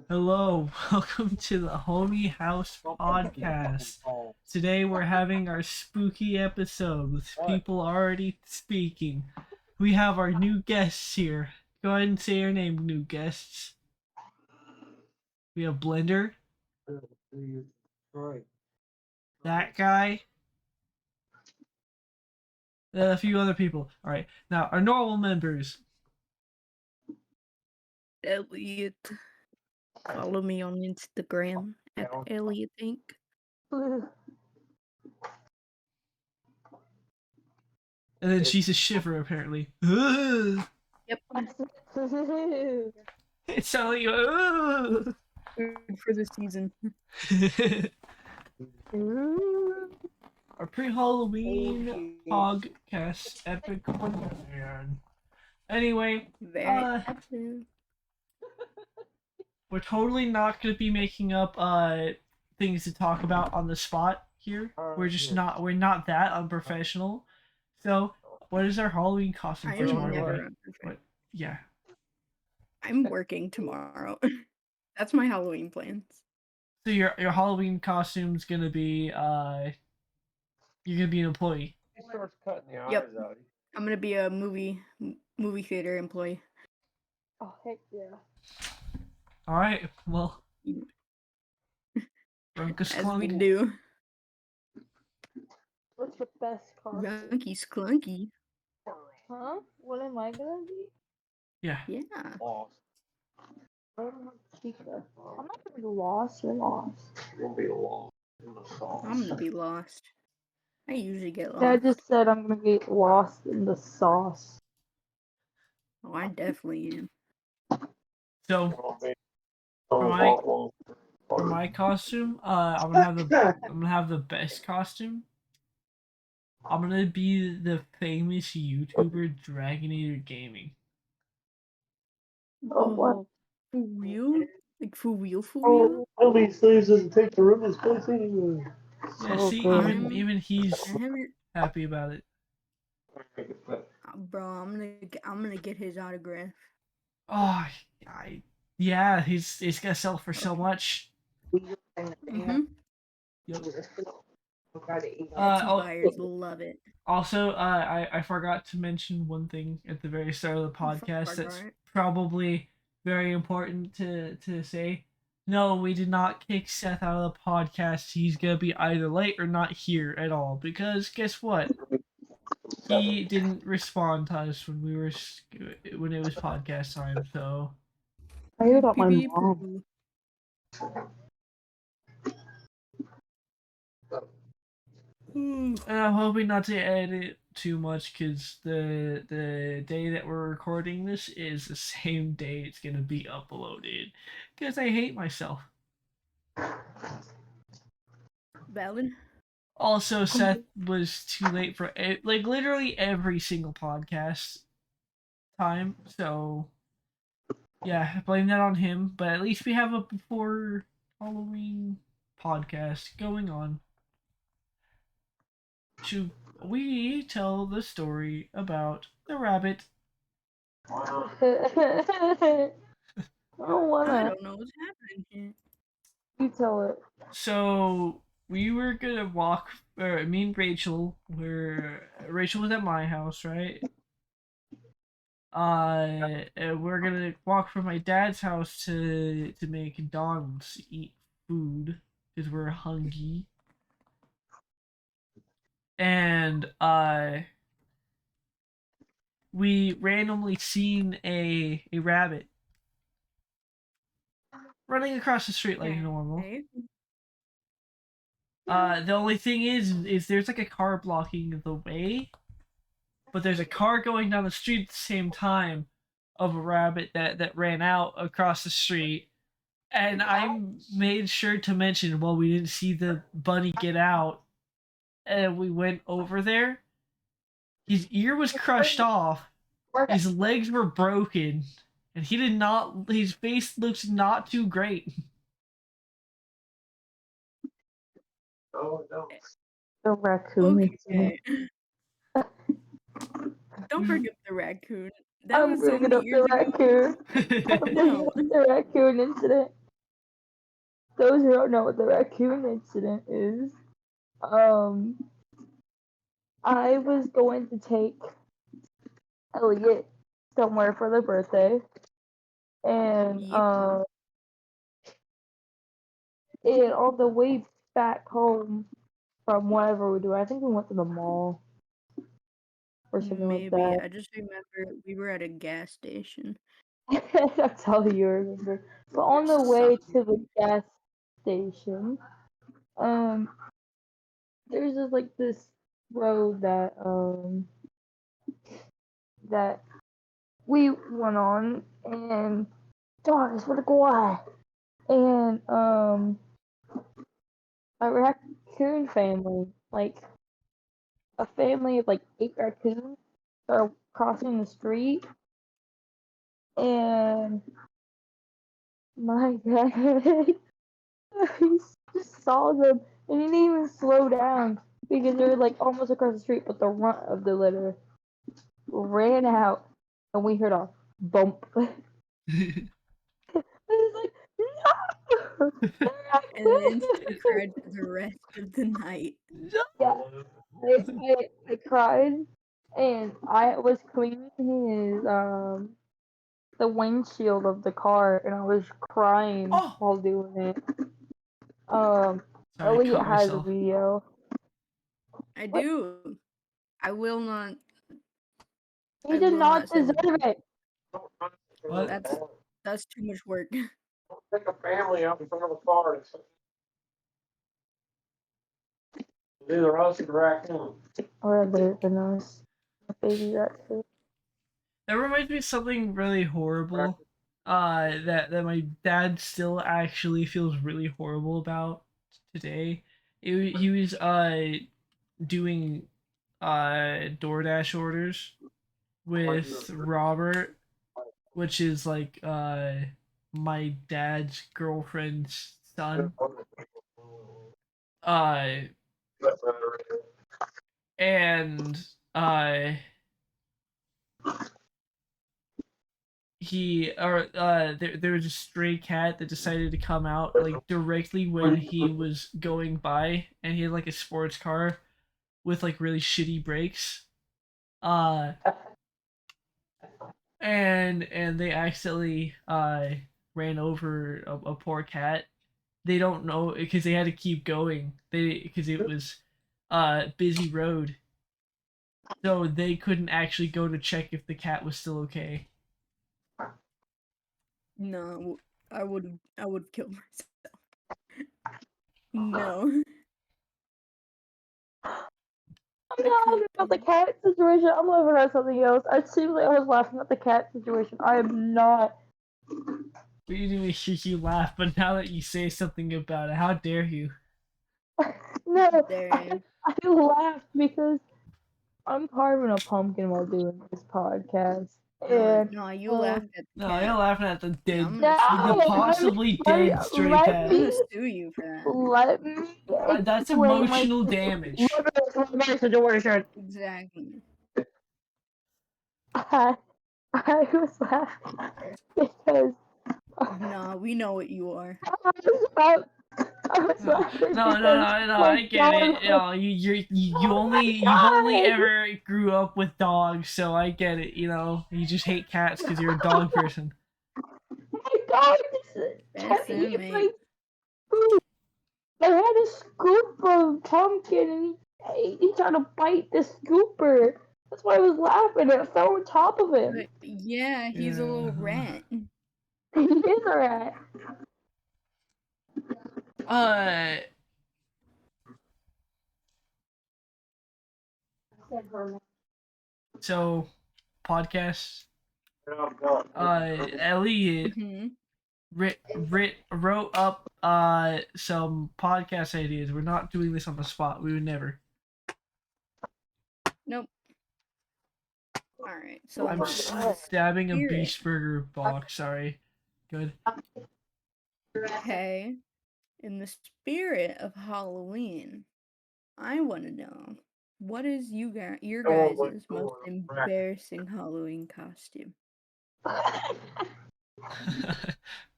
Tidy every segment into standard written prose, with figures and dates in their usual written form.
Hello, welcome to the Homie House Podcast. Today we're having our spooky episode with people already speaking. We have our new guests here. Go ahead and say your name, new guests. We have Blender, that guy, and a few other people. Alright, now our normal members. Elliot. Follow me on Instagram at Elliot Inc. And then she's a shiver, apparently. Yep. It sounded like Good for the season. Our pre-Halloween podcast epic wonderland. Anyway, we're totally not going to be making up things to talk about on the spot here. We're just not. We're not that unprofessional. So, what is our Halloween costume for tomorrow? What? Yeah. I'm working tomorrow. That's my Halloween plans. So your Halloween costume's gonna be you're gonna be an employee. Yep. I'm gonna be a movie theater employee. Oh heck yeah! All right. Well, as we do. What's the best costume? Runky Sklunky. Huh? What am I gonna be? Yeah. Yeah. I'm not gonna be lost. You're lost. You'll be lost in the sauce. I'm gonna be lost. I usually get lost. Yeah, I just said I'm gonna get lost in the sauce. Oh, I definitely am. So for my costume, I'm gonna have the best costume. I'm gonna be the famous YouTuber Dragonator Gaming. Oh, what? For real? Like for real? For real? Toby Sleeves doesn't take the room as place anyway. Yeah, So see, good. even he's happy about it. Bro, I'm gonna get his autograph. Oh, yeah, he's gonna sell for so much. Mm-hmm. Yep. Buyers love it. Also, I forgot to mention one thing at the very start of the podcast that's probably very important to say. No, we did not kick Seth out of the podcast. He's gonna be either late or not here at all. Because guess what? He didn't respond to us when it was podcast time. So I heard about my mom. And I'm hoping not to edit too much because the day that we're recording this is the same day it's gonna be uploaded. Because I hate myself. Valid. Also, Seth was too late for like literally every single podcast time. So yeah, blame that on him. But at least we have a before Halloween podcast going on. We tell the story about the rabbit. I don't wanna. I don't know what's happening here. You tell it. So we were gonna walk. Me and Rachel Rachel was at my house, right? And we're gonna walk from my dad's house to McDonald's eat food because we're hungry. And we randomly seen a rabbit running across the street like normal. The only thing is there's like a car blocking the way, but there's a car going down the street at the same time of a rabbit that ran out across the street. And I made sure to mention, well, we didn't see the bunny get out, and we went over there. His ear was crushed off, his legs were broken, and his face looks not too great. Oh no. The raccoon. Okay. Don't forget the raccoon. That I'm was so bringing many up the years ago. raccoon. I'm bringing No. up the raccoon incident. Those who don't know what the raccoon incident is, um, I was going to take Elliot somewhere for their birthday, and Yep. and on the way back home from whatever we do, I think we went to the mall or something like Maybe. that. I just remember we were at a gas station. That's how you remember. But on the way to the gas station, um, there's just like this road that we went on, and dogs, what a guy, and a raccoon family, like a family of like 8 raccoons, are crossing the street, and my dad, he just saw them, and he didn't even slow down because they were like almost across the street, but the runt of the litter ran out, and we heard a bump. I was like, no! And then she cried for the rest of the night. Yeah, I cried, and I was cleaning his the windshield of the car, and I was crying Oh! while doing it. Um, Sorry, I Elliot cut has a myself. video. I What? do. I will not. He I did will not not say deserve what. it. What? That's too much work. Take a family out in front of a car. It's either us or the raccoon. Or better than us, a baby raccoon. That reminds me of something really horrible. That my dad still actually feels really horrible about today. He was doing DoorDash orders with Robert, which is like my dad's girlfriend's son. Uh and uh there was a stray cat that decided to come out like directly when he was going by, and he had like a sports car with like really shitty brakes. Uh and they accidentally ran over a poor cat. They don't know because they had to keep going. They because it was busy road. So they couldn't actually go to check if the cat was still okay. No, I would kill myself. No. I'm not laughing about the cat situation. I'm laughing at something else. It seems like I was laughing at the cat situation. I am not. We didn't even hear you laugh, but now that you say something about it, how dare you? No, There. I laughed because I'm carving a pumpkin while doing this podcast, and No, you um, laughed at the No, cat. you're laughing at the And dead, I'm no, gonna sue the you for that. possibly dead stray let cat. I'm gonna me sue you for that. let me That's explain my emotional damage. situation. Exactly. I, I was laughing because Nah, we know what you are. I was laughing No, no, because no, no. my I get it. dog You was, know, oh you've only my god! ever grew up with dogs, so I get it. You know, you just hate cats because you're a dog person. My dog just That's kept it, eating mate. my food. I had a scoop of pumpkin, and he tried to bite the scooper. That's why I was laughing. It fell on top of him. But yeah, he's a little rat. He is a rat. Uh, so podcasts. Elliot Hmm. wrote up some podcast ideas. We're not doing this on the spot. We would never. Nope. Alright, so I'm stabbing a spirit. beast burger box. Sorry. Good. Okay. In the spirit of Halloween, I want to know, what is your guys' most embarrassing Halloween costume?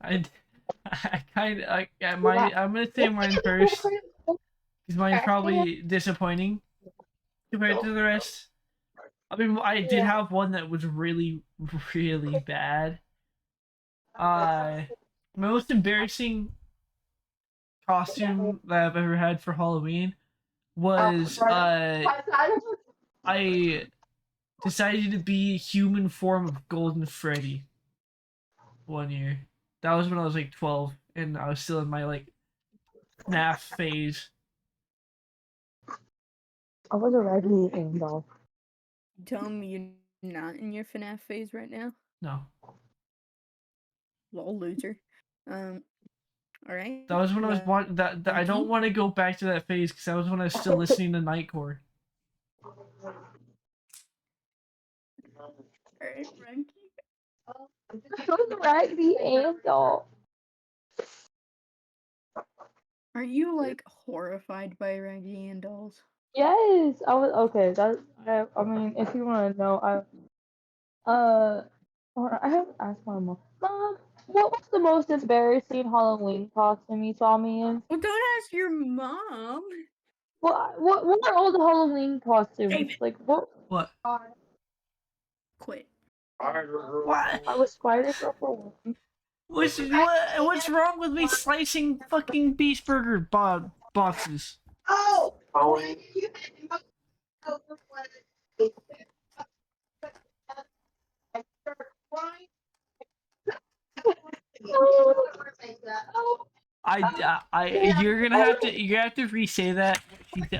I, I kind of I'm gonna say mine first because mine's probably disappointing compared to the rest. I mean, I did have one that was really, really bad. My most embarrassing costume that I've ever had for Halloween was I decided to be human form of Golden Freddy one year. That was when I was like 12 and I was still in my like FNAF phase. I was a Raggedy Ann doll. You telling me you're not in your FNAF phase right now? No, Lol, loser. All right. that was when I was that I don't want to go back to that phase because that was when I was still listening to Nightcore. Alright, Frankie. I was a Raggedy Ann doll. Aren't you like horrified by Raggedy Ann dolls? Yes, I was okay. I mean, if you want to know, I have asked my mom. Mom, what was the most embarrassing Halloween costume you saw me in? Well, don't ask your mom. What are all the Halloween costumes? David. Like what? What? Quit. What? I was Spider Girl for one. What's wrong with me slicing fucking Beast Burger boxes? You're gonna have to re-say that.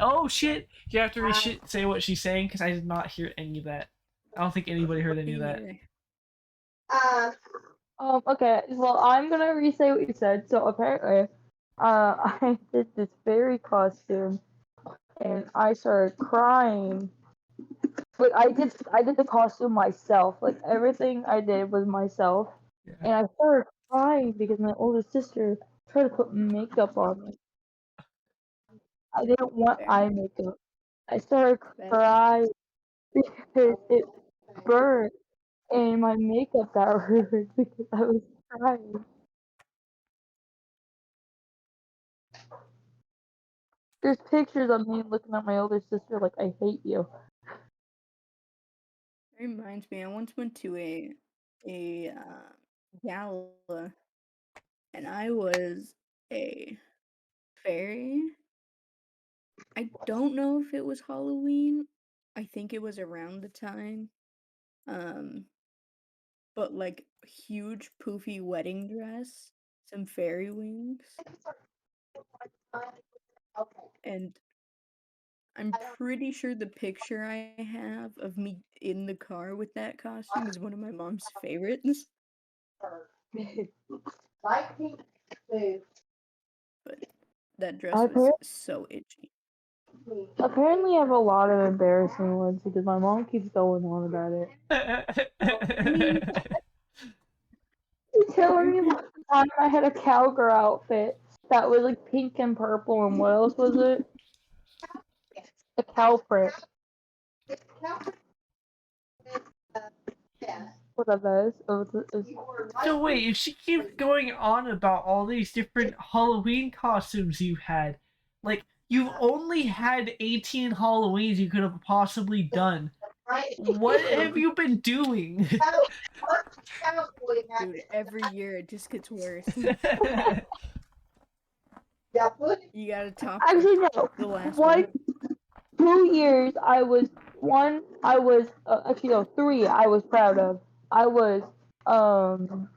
Oh shit! You have to say what she's saying because I did not hear any of that. I don't think anybody heard any Me of that. neither. Okay, well, I'm gonna re-say what you said. So apparently, I did this fairy costume, and I started crying. But I did the costume myself. Like everything I did was myself, and I started crying because my older sister tried to put makeup on me. I didn't want Fair. eye makeup. I started Fair. crying because it burned, and my makeup got ruined because I was crying. There's pictures of me looking at my older sister like I hate you. It reminds me, I once went to a gala, and I was a fairy. I don't know if it was Halloween. I think it was around the time. But like huge poofy wedding dress, some fairy wings, and I'm pretty sure the picture I have of me in the car with that costume is one of my mom's favorites. But that dress was so itchy. Apparently, I have a lot of embarrassing ones because my mom keeps going on about it. I mean, She's telling me one time I had a cowgirl outfit that was like pink and purple, and what else was it? A cow print. What are those? So wait, if she keeps going on about all these different Halloween costumes you've had, like you've only had 18 Halloweens you could have possibly done. What have you been doing? dude, every year it just gets worse. You gotta top Actually, no. the last One, one. 2 years I was actually no, 3 I was proud of. Um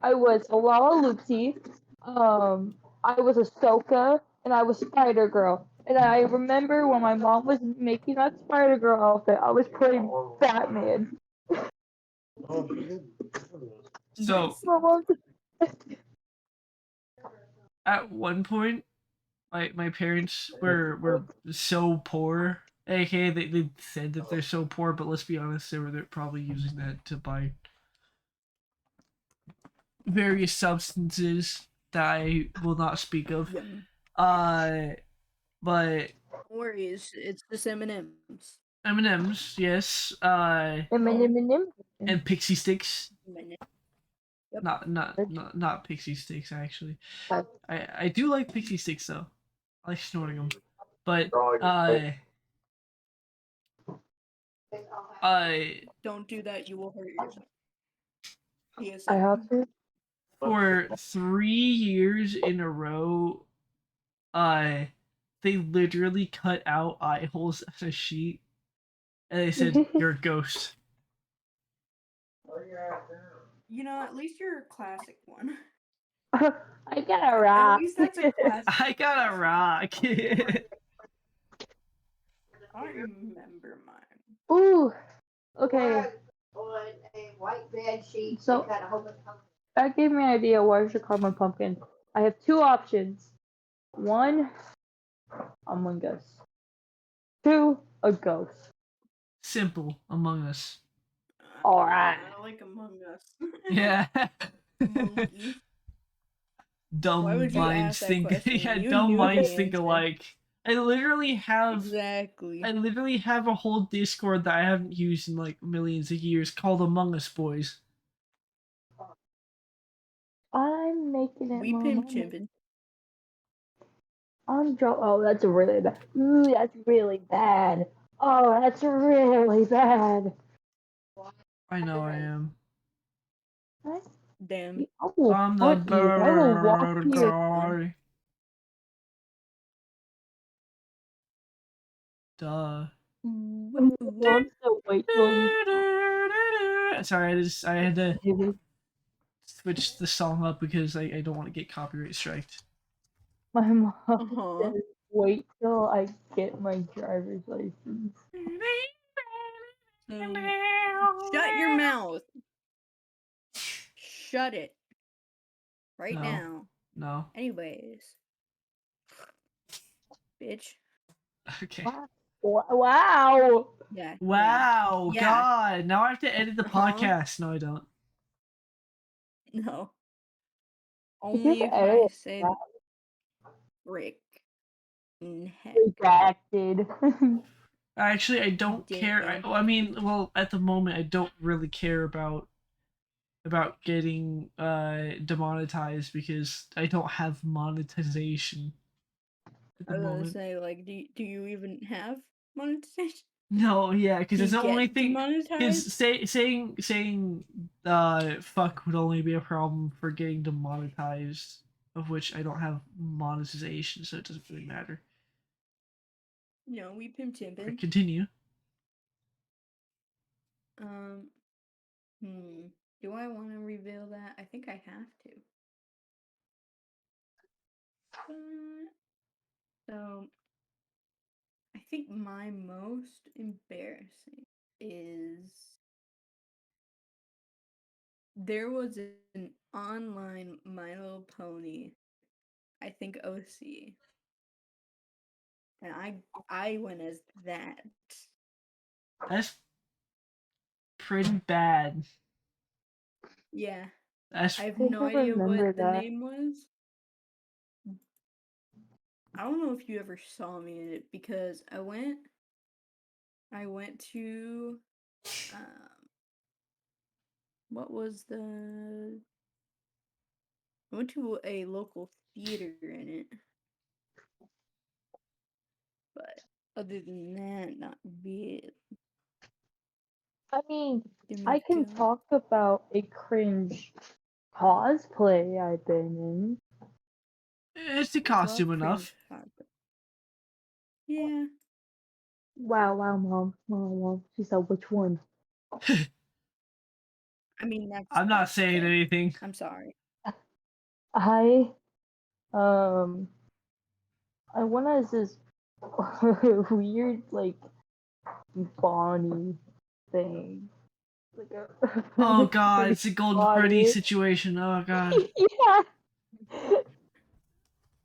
I was a Loopsy, I was Ahsoka, and I was Spider Girl. And I remember when my mom was making that Spider Girl outfit, I was playing Batman. So Nice. My mom at one point, my parents were so poor. AKA they said that they're so poor, but let's be honest, they're probably using that to buy various substances that I will not speak of. Yum. Uh, but Don't worry, it's just M&M's. M&M's, yes. And pixie sticks. Minute. Yep. Not pixie sticks actually. I do like pixie sticks though. I like snorting them. But I Don't do that. You will hurt yourself. I PSA. have to. for 3 years in a row, they literally cut out eye holes as a sheet, and they said you're a ghost. You know, at least you're a classic one. I got a At rock. least that's a classic. I got a rock. I don't remember mine. Ooh. Okay. On a white bed sheet. So- They cut a whole bunch of- That gave me an idea. Where's your Karma Pumpkin? I have two options. One, Among Us. Two, a ghost. Simple Among Us. Alright. I like Among Us. Yeah. Monkey. Dumb Why would you minds ask that think. question? Yeah, You dumb knew the minds think answer. alike. I literally have. Exactly. I literally have a whole Discord that I haven't used in like millions of years called Among Us Boys. I'm making it We my pimp moment. chimping. Oh, that's really bad. Ooh, that's really bad. Oh, that's really bad. I know I am. Damn. I will I'm the foot you. I will walk better you. guy. Duh. I'm so wait till he Sorry, I had to switch the song up because I don't want to get copyright striked. My mom Uh-huh. says, wait till I get my driver's license. Shut your mouth. Shut it. Right No. now. No. Anyways. Bitch. Okay. Wow. Yeah. Wow, Yeah. God. Now I have to edit the Uh-huh. podcast. No, I don't. No. You Only if I edit say that. Rick. Heck. Redacted. Actually, I don't care. Damn. I mean, well, at the moment, I don't really care about getting demonetized because I don't have monetization at I the was gonna moment. say, like, do you even have monetization? No, yeah, because Do it's you the only get thing. Because demonetized? saying fuck would only be a problem for getting demonetized, of which I don't have monetization, so it doesn't really matter. No, we pimp chimping. Continue. Um, do I want to reveal that? I think I have to. So, I think my most embarrassing is there was an online My Little Pony, I think OC, and I went as that. That's pretty bad. Yeah, That's I have think no I idea remember what the that. name was. I don't know if you ever saw me in it because I went to what was the I went to a local theater in it. But other than that, not really. I mean, Give me I can go. talk about a cringe cosplay I've been it's the There's a lot of costume enough. cringe content. Yeah. in. Wow, mom. She said, which one? I mean I'm not that's saying fair. anything. I'm sorry. I um I went as this weird like Bonnie thing. Like a Oh God, like it's a Golden Freddy Bonnie. situation. Oh God. Yeah.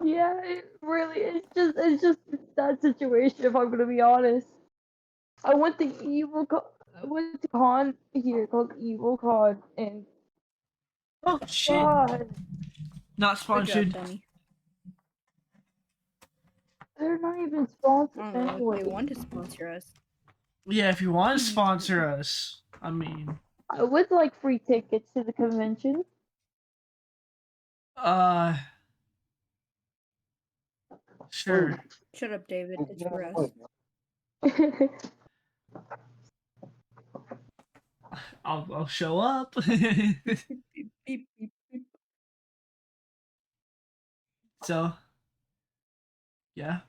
Yeah, it really it's just that situation if I'm gonna be honest. I went to I went to con here called Evil Con and Oh shit. God, Not Good job, sponsored. dummy. they're not even I sponsored don't know if anyway. they want to sponsor us. Yeah, if you want to sponsor us, I mean, I would like free tickets to the convention. uh, sure. Shut up, David. It's for us. I'll show up. Beep, beep, beep, beep. So, yeah,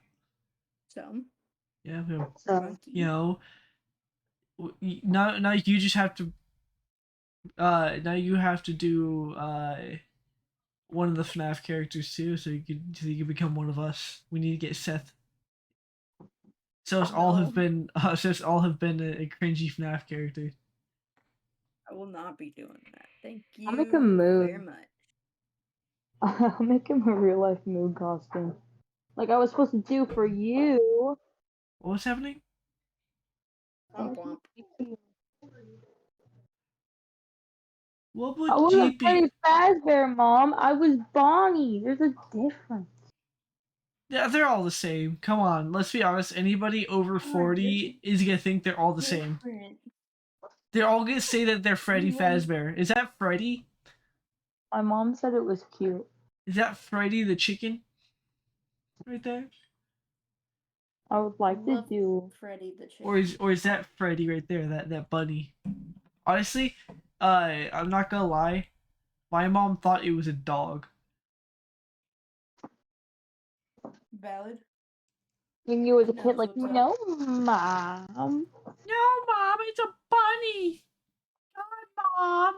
So, yeah, So, monkey. you know, now you just have to now you have to do one of the FNAF characters too, so you can become one of us. We need to get Seth. So it's all have No. been so it's all have been a cringy FNAF character. I will not be doing that. Thank I'll make a you moon. very much. I'll make him a real life moon costume. Like I was supposed to do for you. What's happening? Womp womp. What I would wasn't GP? Freddy Fazbear, Mom. I was Bonnie. There's a difference. Yeah, they're all the same. Come on, let's be honest. Anybody over 40 is gonna think they're all the same. Different. They're all gonna say that they're Freddy Everyone- Fazbear. Is that Freddy? My mom said it was cute. Is that Freddy the chicken? Right there? I would like to Love do. Freddy the Chicken. Or is that Freddy right there? That bunny. Honestly, I'm not gonna lie. My mom thought it was a dog. Valid. When you was a Knows kid, like, what's up. no, Mom. No, mom, it's a bunny. God, mom.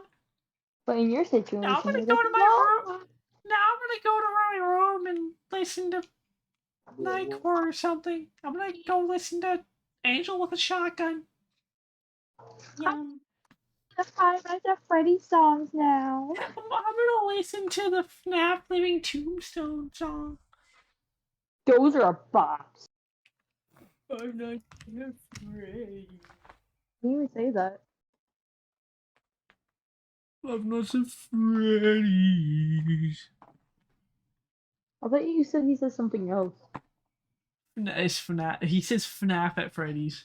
But in your situation, Now I'm gonna you're go like, to my no. room. Now I'm gonna go to my room and listen to Nightcore or something. I'm gonna go listen to Angel with a Shotgun. Yum. The five Nights at Freddy's songs now. I'm gonna listen to the FNAF Living Tombstone song. Those are a box. I'm not afraid. You didn't even say that. Five Nights at Freddy's. I thought you said he said something else. It's FNAF. He says FNAF at Freddy's.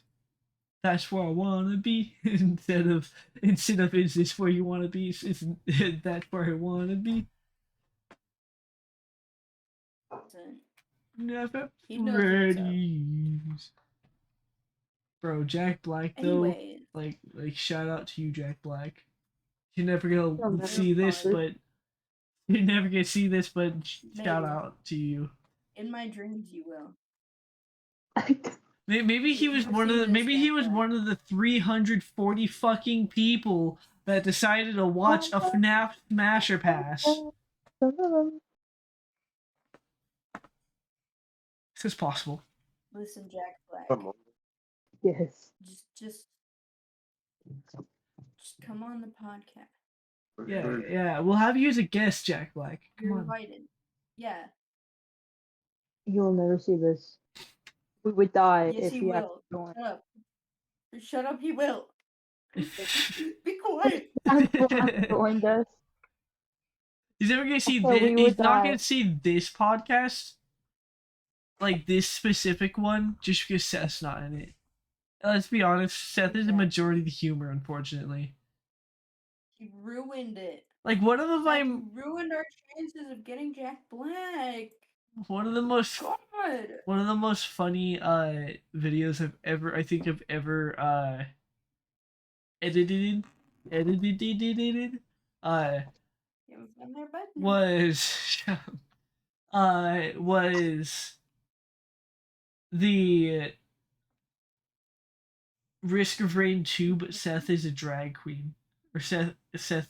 That's where I wanna be. instead of is this where you wanna be? It's that's where I wanna be. Listen, FNAF at he knows what's up. Freddy's. Bro, Jack Black though, Anyways, like shout out to you, Jack Black. You're never gonna You'll never see this, find but you're never gonna see this, but shout Maybe. out to you. in my dreams you will. Maybe he was Never one of see the this, maybe he Jack was Black. one of the 340 fucking people that decided to watch a FNAF Smasher Pass. This is possible. Listen, Jack Black. Yes. Just come on the podcast. Yeah. We'll have you as a guest, Jack Black. Come You're on. invited. Yeah. You'll never see this. We would die Yes, if he he will. actually joined. Shut up. Shut up. He will. Be quiet. Black joined us. He's never gonna see So this. we would He's not die. gonna see this podcast, like this specific one, just because Seth's not in it. Let's be honest, Seth is the majority of the humor, unfortunately. He ruined it. Like one of Zach, my you ruined our chances of getting Jack Black. one of the most God. one of the most funny videos I've ever edited uh You haven't found their button. was was the Risk of Rain 2, but Seth is a drag queen. Or Seth Seth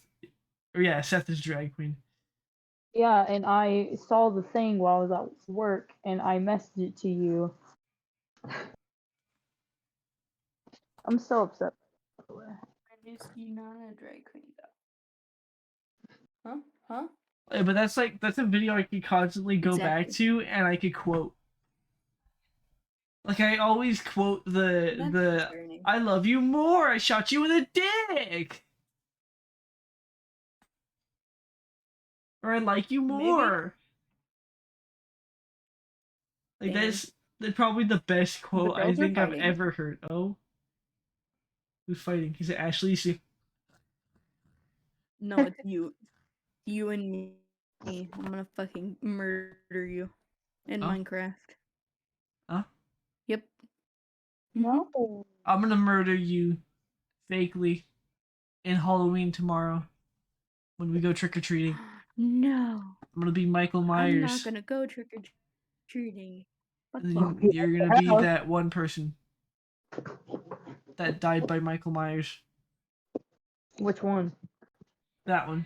is a drag queen. Yeah, and I saw the thing while I was at work, and I messaged it to you. I'm so upset. When is he not a drag queen though? Huh? But that's a video I could constantly go back Exactly. to and I could quote. Like I always quote That's the concerning. I love you more, I shot you in the dick. Or I like you Maybe. more. Like Damn. that's probably the best quote I those are think I've fighting. ever heard. Oh. Who's fighting? Is it Ashley? No, it's you. You and me. I'm gonna fucking murder you in Oh. Minecraft. Huh? Yep. No. I'm gonna murder you fakely in Halloween tomorrow when we go trick or treating. No. I'm gonna be Michael I'm not Myers. gonna go trick or treating. Fuck And you. you're gonna be house. that one person that died by Michael Myers. Which one? That one.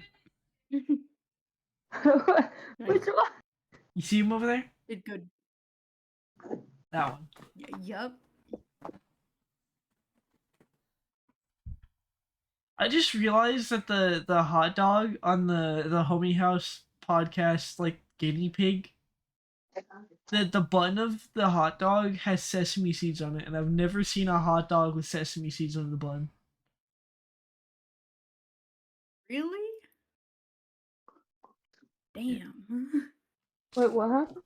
Which one? You see him over there? Did good. That one. Yup. I just realized that the hot dog on the Homie House podcast, like guinea pig, the bun of the hot dog has sesame seeds on it, and I've never seen a hot dog with sesame seeds on the bun. Really? Damn. Wait, what happened?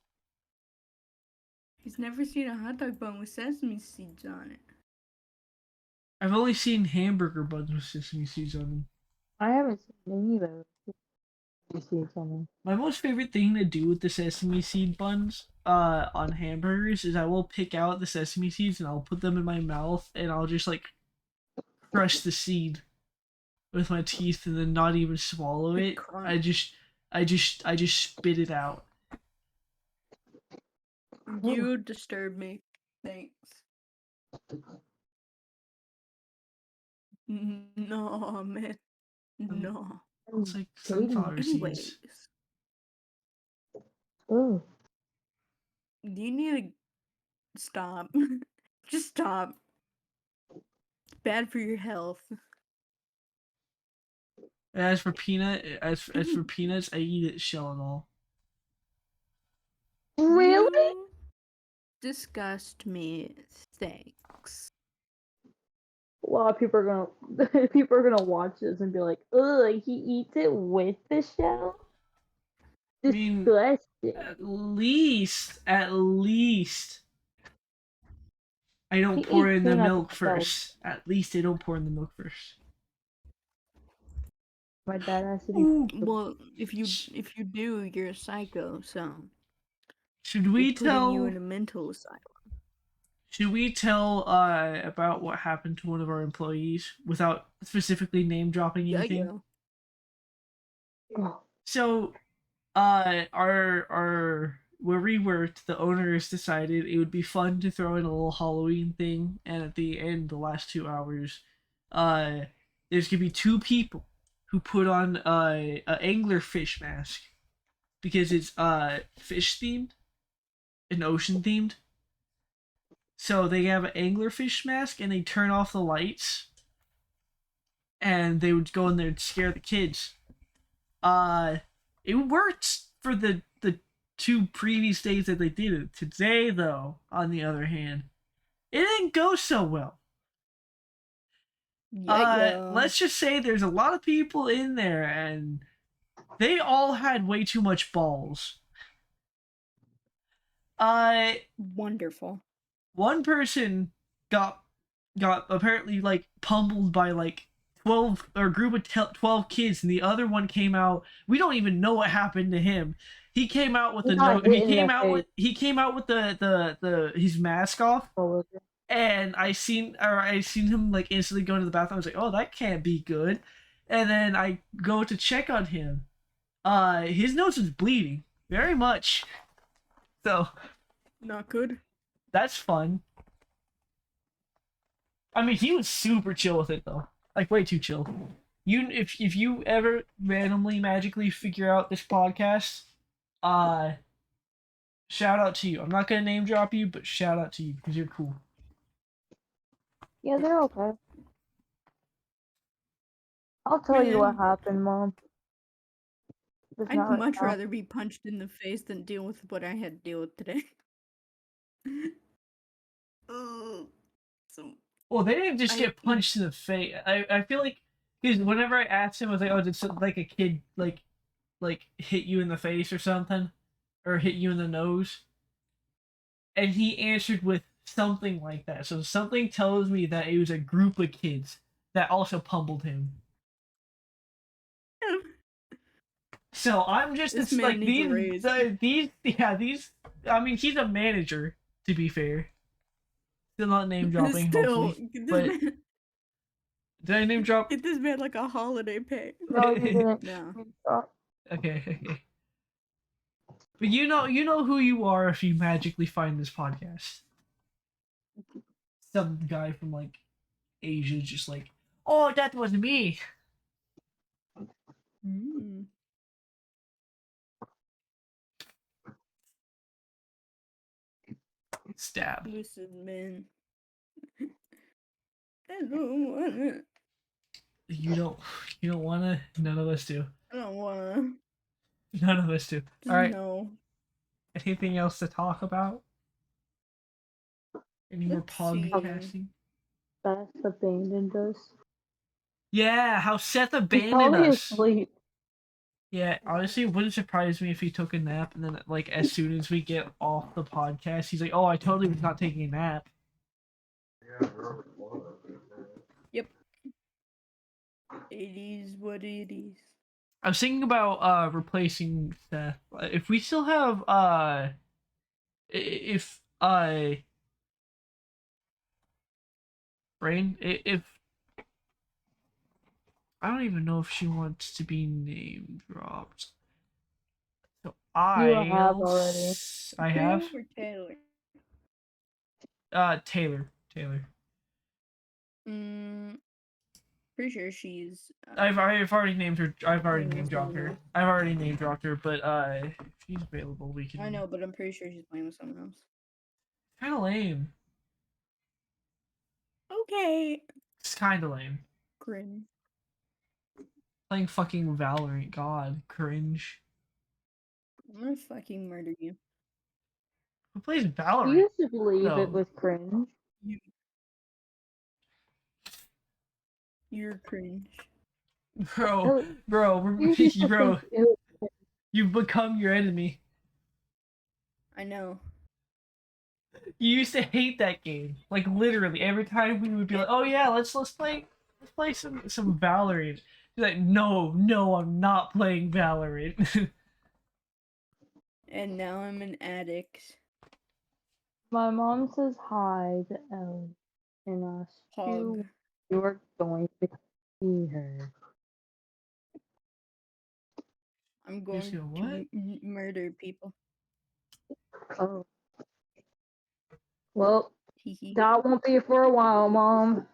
He's never seen a hot dog bun with sesame seeds on it. I've only seen hamburger buns with sesame seeds on them. I haven't seen any of those. You see something? My most favorite thing to do with the sesame seed buns on hamburgers is I will pick out the sesame seeds and I'll put them in my mouth and I'll just like crush the seed with my teeth and then not even swallow The it. crunch. I just spit it out. You disturb me. Thanks. No, man. No. It's like Dating. sunflower Anyways, seeds. Oh. you need to stop. Just stop. It's bad for your health. As for peanuts, I eat it shell and all. Really? You disgust me. Thanks. A lot of people are gonna watch this and be like, ugh, he eats it with the shell? I mean, Disgusting. at least I don't He pour eats in the peanuts milk himself. first. At least I don't pour in the milk first. My dad has to be. Ooh, Well, if you do, you're a psycho. So should we're we putting you in tell? a mental asylum. Should we tell about what happened to one of our employees without specifically name dropping Yeah, anything? yeah. Oh, So, our where we worked, the owners decided it would be fun to throw in a little Halloween thing, and at the end, the last 2 hours, there's gonna be two people who put on a angler fish mask because it's fish themed and ocean themed. So they have an anglerfish mask and they turn off the lights and they would go in there and scare the kids. It worked for the two previous days that they did it. Today though, on the other hand, it didn't go so well. Yeah. Let's just say there's a lot of people in there and they all had way too much balls. Wonderful. One person got apparently like pummeled by like 12 or a group of 12 kids, and the other one came out. We don't even know what happened to him. He came out with he the got no. hit in the face. He came out with the his mask off, Oh, and I seen him like instantly go into the bathroom. I was like, oh, that can't be good. And then I go to check on him. His nose was bleeding very much. So Not good. that's fun. I mean, he was super chill with it though, like way too chill. If you ever randomly magically figure out this podcast, uh, shout out to you. I'm not gonna name drop you, but shout out to you because you're cool. yeah, they're okay. I'll tell you what Man. happened, Mom. It's I'd not right much now. rather be punched in the face than deal with what I had to deal with today. Ugh. So Well, they didn't just I get punched in the face. I feel like because whenever I asked him, I was like, oh, did like a kid like hit you in the face or something, or hit you in the nose? And he answered with something like that. So something tells me that it was a group of kids that also pummeled him. So I'm just This it's man like needs a raise. these. I mean, he's a manager, to be fair. Still not name dropping, Still, hopefully. get this But man, did I name drop? get this man like a holiday pay. No, you didn't. No. Okay. But you know who you are if you magically find this podcast. Some guy from like Asia, just like, oh, that was me. Mm. Stab. Listen, man. I don't wanna. You don't wanna. None of us do. I don't wanna. None of us do. All right. No. Anything else to talk about? Any more Let's see. podcasting? That's abandoned us. Yeah, how Seth He's abandoned probably us. asleep. Yeah, honestly, it wouldn't surprise me if he took a nap and then, like, as soon as we get off the podcast, he's like, "Oh, I totally was not taking a nap." Yep. It is what it is. I was thinking about replacing Seth. If we still have if Brain, if I don't even know if she wants to be name dropped. So You have already. I have Or Taylor. Taylor. Mm, pretty sure she's. I've already named her. I've already playing name with dropped someone her. else. I've already name dropped her, but if she's available, we can. I know, but I'm pretty sure she's playing with someone else. Kind of lame. Okay. It's kind of lame. Cringe. Playing fucking Valorant. God, cringe. I'm gonna fucking murder you. Who plays You Valorant? used to believe No. it was cringe. You're cringe. Bro, You used to bro, think it was you've become your enemy. I know. You used to hate that game. Like literally, every time we would be like, "Oh yeah, let's play some Valorant." You're like, "No, I'm not playing Valorant." And now I'm an addict. My mom says hi to Ellie and us. Hog. You're going to see her. I'm You're going saying, to what? murder people. Oh. Well, Hee hee. that won't be for a while, Mom.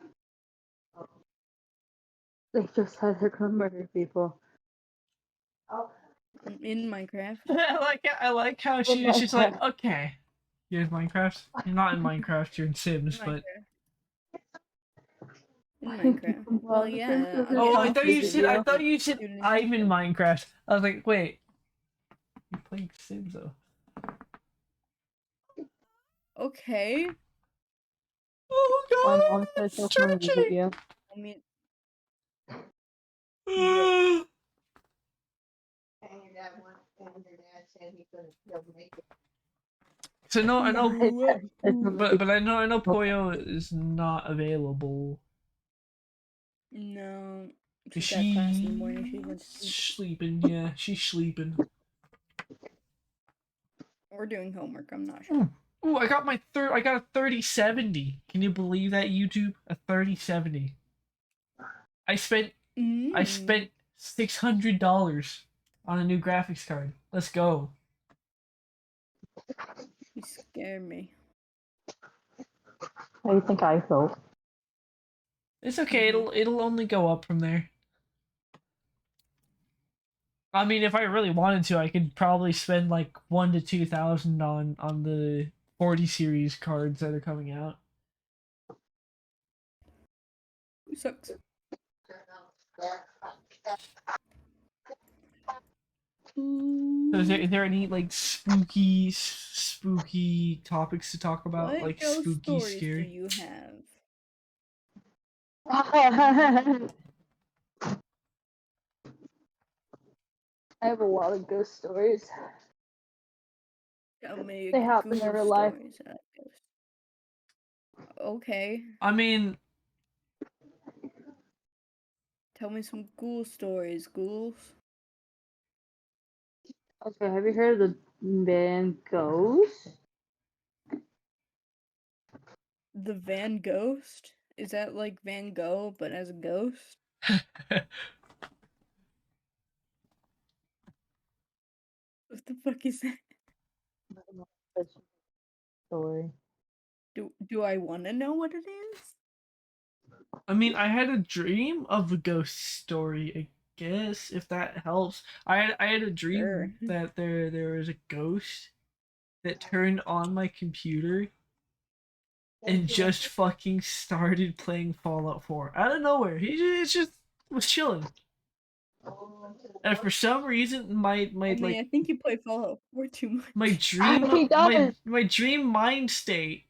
They just said they're gonna murder people. In Minecraft. I like how she's like, okay, you're in Minecraft. You're not in Minecraft. You're in Sims, but. In Minecraft. Well, yeah. I'll Oh, get I off thought this you said. video I thought you said soon as I'm in you- Minecraft. I was like, wait, you're playing Sims though. Okay. Oh My god, mom says it's she'll come visit stretching. you. I mean, And your dad and your dad said he couldn't, he'll make it. So no, I know, but I know No. Poyo is not available. no. Is She's got class in the morning. She she went to sleep. sleeping? Yeah, she's sleeping. Or doing homework. I'm not sure. Ooh, I got I got a 3070. Can you believe that, YouTube? A 3070. I spent $600 on a new graphics card. Let's go. You scared me. How do you think I felt? It's okay. It'll only go up from there. I mean, if I really wanted to, I could probably spend like 1,000 to 2,000 on the 40 series cards that are coming out. Who sucks? So is there any like spooky topics to talk about? What Like ghost spooky, stories do scary? you have? I have a lot of ghost stories. Tell me They happen in ghost real life. stories. Okay. I mean, Tell me some ghoul stories, ghouls. Okay, have you heard of the band Ghost? The Van Ghost? Is that like Van Gogh, but as a ghost? What the fuck is that? Story. Do I want to know what it is? I mean, I had a dream of a ghost story. I guess if that helps. I had a Sure. dream that there was a ghost that turned on my computer and just fucking started playing Fallout 4 out of nowhere. He just was chilling, and for some reason, my Only like I think you play Fallout 4 too my much. dream He does. my dream mind state.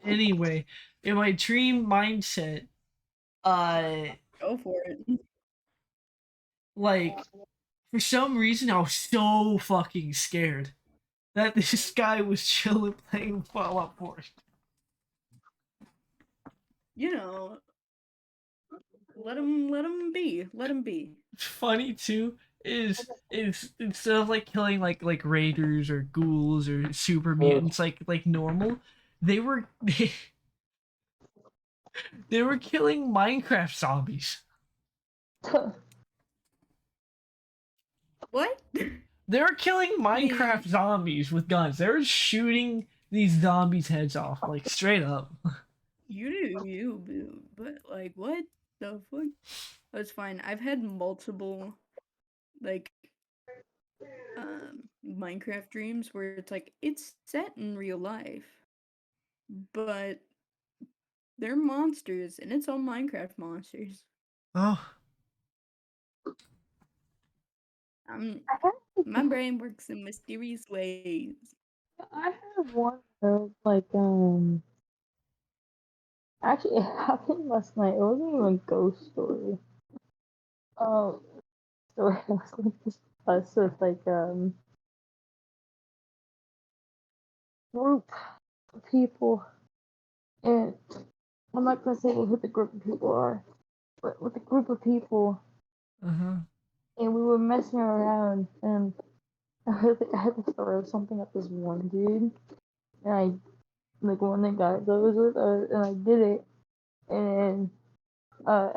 Anyway, in my dream mindset, uh, Go for it. like for some reason, I was so fucking scared that this guy was chilling playing Fallout 4. You know, let him be. Let him be. Funny too is instead of like killing like raiders or ghouls or super mutants like normal, they were they were killing Minecraft zombies. What? They were killing Minecraft mean, zombies with guns. They were shooting these zombies' heads off, like straight up. you do you, but like what the fuck? That's fine. I've had multiple like Minecraft dreams where it's like it's set in real life, but they're monsters and it's all Minecraft monsters. Oh, My brain works in mysterious ways. I have one of like actually it happened last night. It wasn't even a ghost story. Um story was like just us with like group of people, and I'm not gonna say who the group of people are, but with a group of people, uh-huh. and we were messing around, and I had to throw something at this one dude, and I like one of the guys I was with, and I did it, and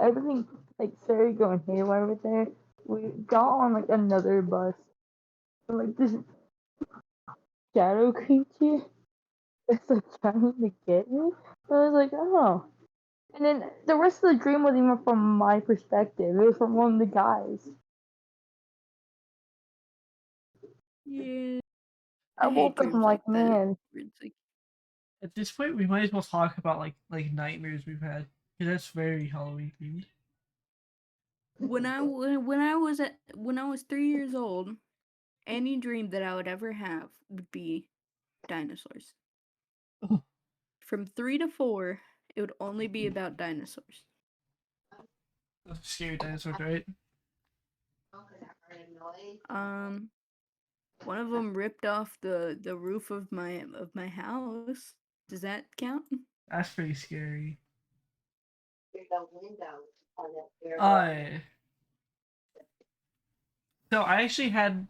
everything like started going haywire with there. We got on like another bus, and like this shadow creature is like trying to get me. I was like, oh. And then the rest of the dream wasn't even from my perspective. It was from one of the guys. Yeah, I I hate woke up and I'm dreams like like, that. man, Where it's like At this point, we might as well talk about like nightmares we've had because that's very Halloween themed. when I was 3 years old, any dream that I would ever have would be dinosaurs. Oh, From 3 to 4, it would only be about dinosaurs. scary dinosaurs, right? Um, one of them ripped off the roof of my house. Does that count? That's pretty scary. There's no windows on that stairwell. Uh, so I actually had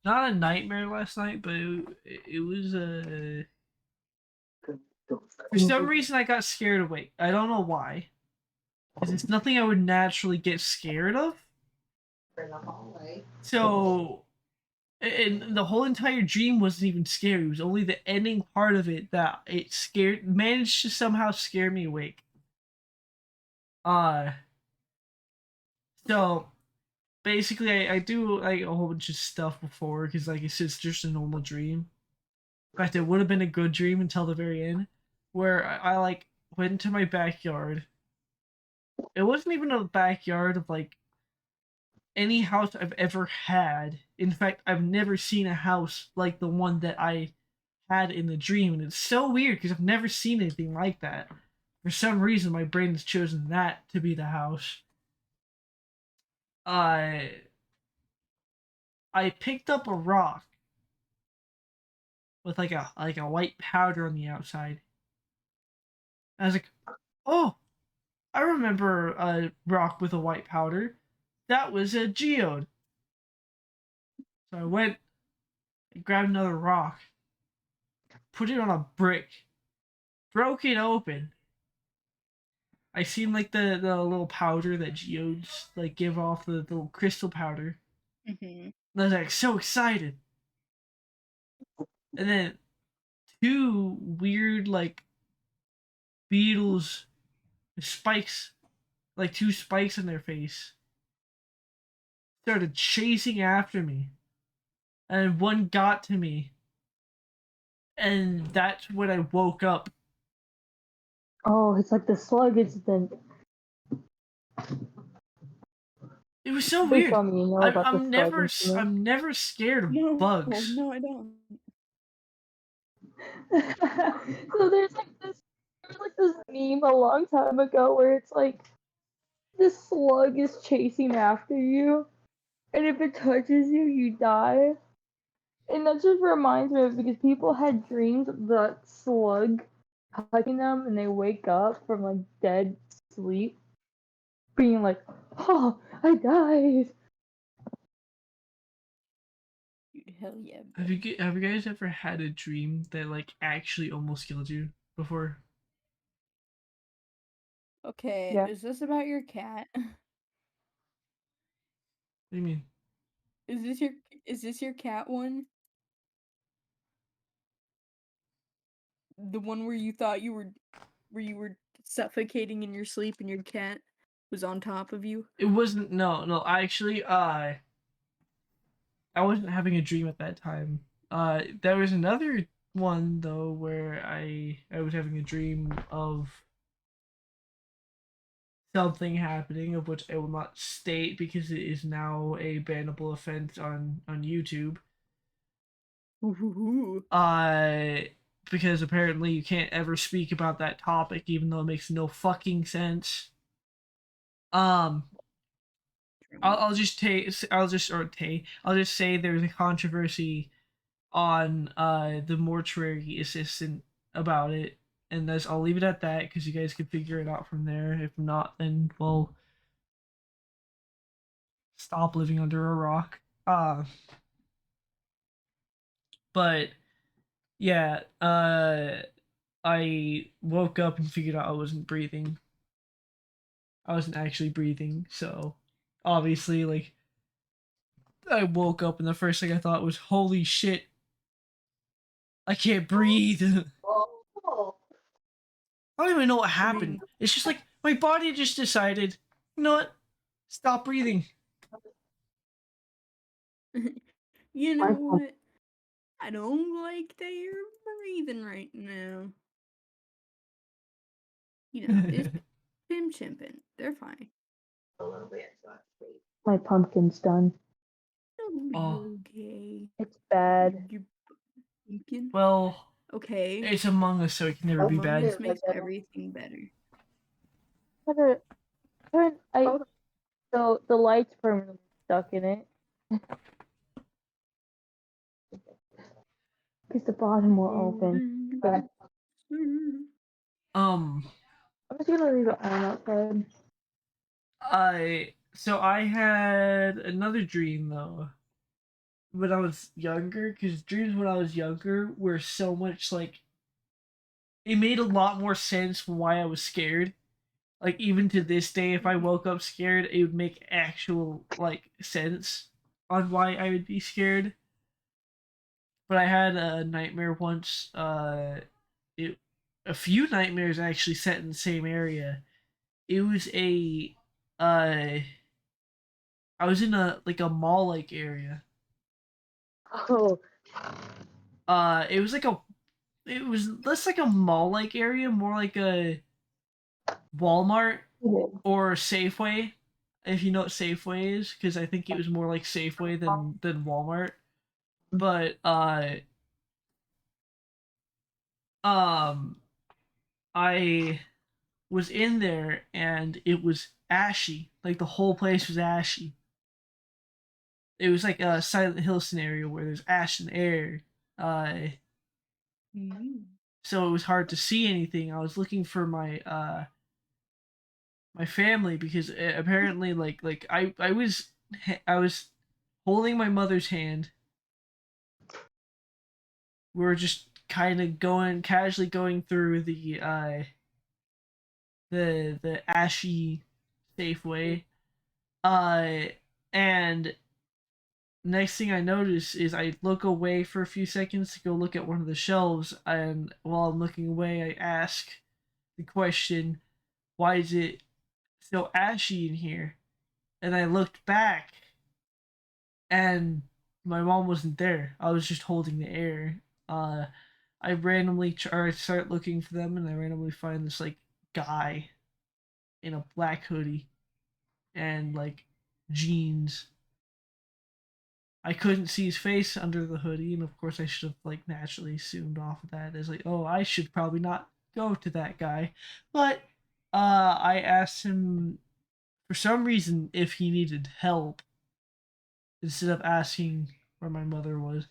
not a nightmare last night, but it was for some reason I got scared awake. I don't know why, because it's nothing I would naturally get scared of. In the hallway. So, and the whole entire dream wasn't even scary. It was only the ending part of it that it scared, managed to somehow scare me awake. Uh, so basically, I do like a whole bunch of stuff before because, like I said, it's just a normal dream. In fact, it would have been a good dream until the very end, where I like went into my backyard. It wasn't even a backyard of like any house I've ever had. In fact, I've never seen a house like the one that I had in the dream, and it's so weird because I've never seen anything like that. For some reason, my brain has chosen that to be the house. I I picked up a rock with like a white powder on the outside. I was like, oh, I remember a rock with a white powder. That was a geode. So I went and grabbed another rock, put it on a brick, broke it open. I seen like the little powder that geodes like give off, the little crystal powder. Mm-hmm. I was like so excited. And then two weird like beetles spikes, like two spikes on their face, started chasing after me. And one got to me. And that's when I woke up. Oh, it's like the slug incident. It was so Please weird. tell me you know I'm about the I'm slug never incident. I'm never scared of No, bugs. no, I don't. So there's like this meme a long time ago where it's like this slug is chasing after you, and if it touches you, you die. And that just reminds me of it because people had dreams of the slug touching them, and they wake up from like dead sleep, being like, "Oh, I died." Dude, hell yeah, Have bud. you guys ever had a dream that like actually almost killed you before? Okay, Yeah. is this about your cat? What do you mean? Is this your is this your cat one? The one where you were suffocating in your sleep and your cat was on top of you? It wasn't. No. Actually, I wasn't having a dream at that time. There was another one though where I was having a dream of something happening, of which I will not state because it is now a bannable offense on YouTube. Ooh. Uh, because apparently you can't ever speak about that topic, even though it makes no fucking sense. Um, I'll just take I'll just or take I'll just say there's a controversy on the mortuary assistant about it, and that's I'll leave it at that because you guys can figure it out from there. If not, then we'll stop living under a rock. But yeah, I woke up and figured out I wasn't breathing. I wasn't actually breathing, so obviously, like, I woke up and the first thing I thought was, "Holy shit, I can't breathe." Oh, I don't even know what I happened. mean, It's just like my body just decided, you know what? Stop breathing. you know My what? I don't like that you're breathing right now. You know, it's Pim Chimpin'. They're fine. a little bit, so it's sweet. My pumpkin's done. It'll be Oh, okay. It's bad. You pumpkin. well, Okay. it's Among Us, so it can never be Among bad. Us makes everything better. But I so the light's permanently stuck in it because the bottom will open. Okay. Um, I'm just gonna leave it on outside. I had another dream though when I was younger, because dreams when I was younger were so much like it made a lot more sense why I was scared. Like even to this day, if I woke up scared, it would make actual like sense on why I would be scared. But I had a nightmare once. It a few nightmares actually set in the same area. It was uh, I was in a like a mall like area. Oh, It was like it was less like a mall like area, more like a Walmart okay. or Safeway, if you know what Safeway is, because I think it was more like Safeway than Walmart. But um, I was in there and it was ashy, like the whole place was ashy. It was like a Silent Hill scenario where there's ash in the air. Mm. So it was hard to see anything. I was looking for my my family because apparently I was holding my mother's hand. We were just kind of going casually going through the ashy Safeway. Uh and next thing I notice is I look away for a few seconds to go look at one of the shelves, and while I'm looking away I ask the question, why is it so ashy in here? And I looked back and my mom wasn't there. I was just holding the air. Uh, I randomly or I start looking for them, and I randomly find this like guy in a black hoodie and like jeans. I couldn't see his face under the hoodie, and of course I should have like naturally assumed off of that as like, oh, I should probably not go to that guy. But I asked him for some reason if he needed help instead of asking where my mother was,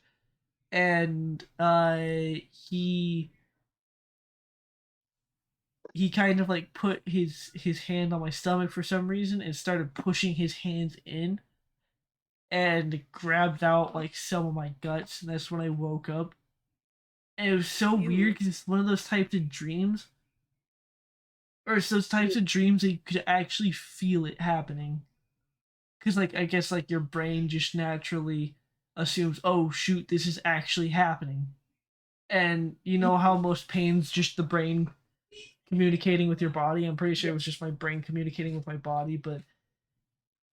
and he he kind of like put his hand on my stomach for some reason and started pushing his hands in and grabbed out like some of my guts, and that's when I woke up. And it was so Ew. weird because it's one of those types of dreams, or it's those types of dreams that you could actually feel it happening. Because like I guess like your brain just naturally assumes, oh shoot, this is actually happening. And you know how most pain's just the brain communicating with your body. I'm pretty sure it was just my brain communicating with my body, but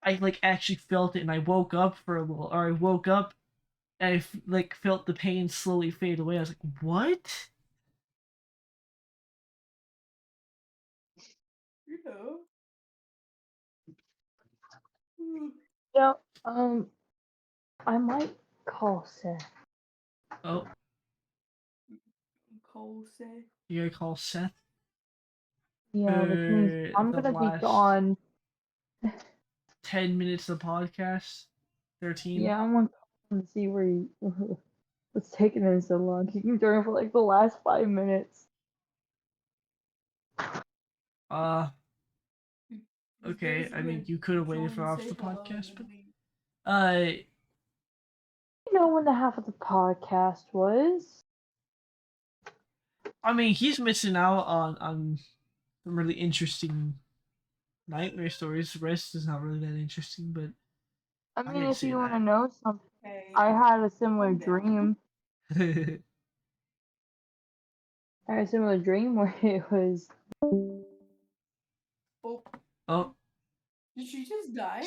I like actually felt it, and I woke up for a little, or I woke up and like felt the pain slowly fade away. I was like, what? Yeah. Yeah, I might call Seth. Oh, Cole say. you gotta call Seth Yeah, which means for I'm the gonna be last gone. 10 minutes of the podcast. 13. Yeah, I'm gonna call him to see where he what's taking him so long. He can join for like the last 5 minutes. Uh, He's okay. I mean, basically you could have waited trying for to off say the hello and podcast, then but leave. uh, You know when the half of the podcast was? I mean, he's missing out on some really interesting nightmare stories. The rest is not really that interesting, but I mean, I'd if say you want to that. know something, Hey, I had a similar calm down. dream. I had a similar dream where it was. Oh, Oh, did she just die?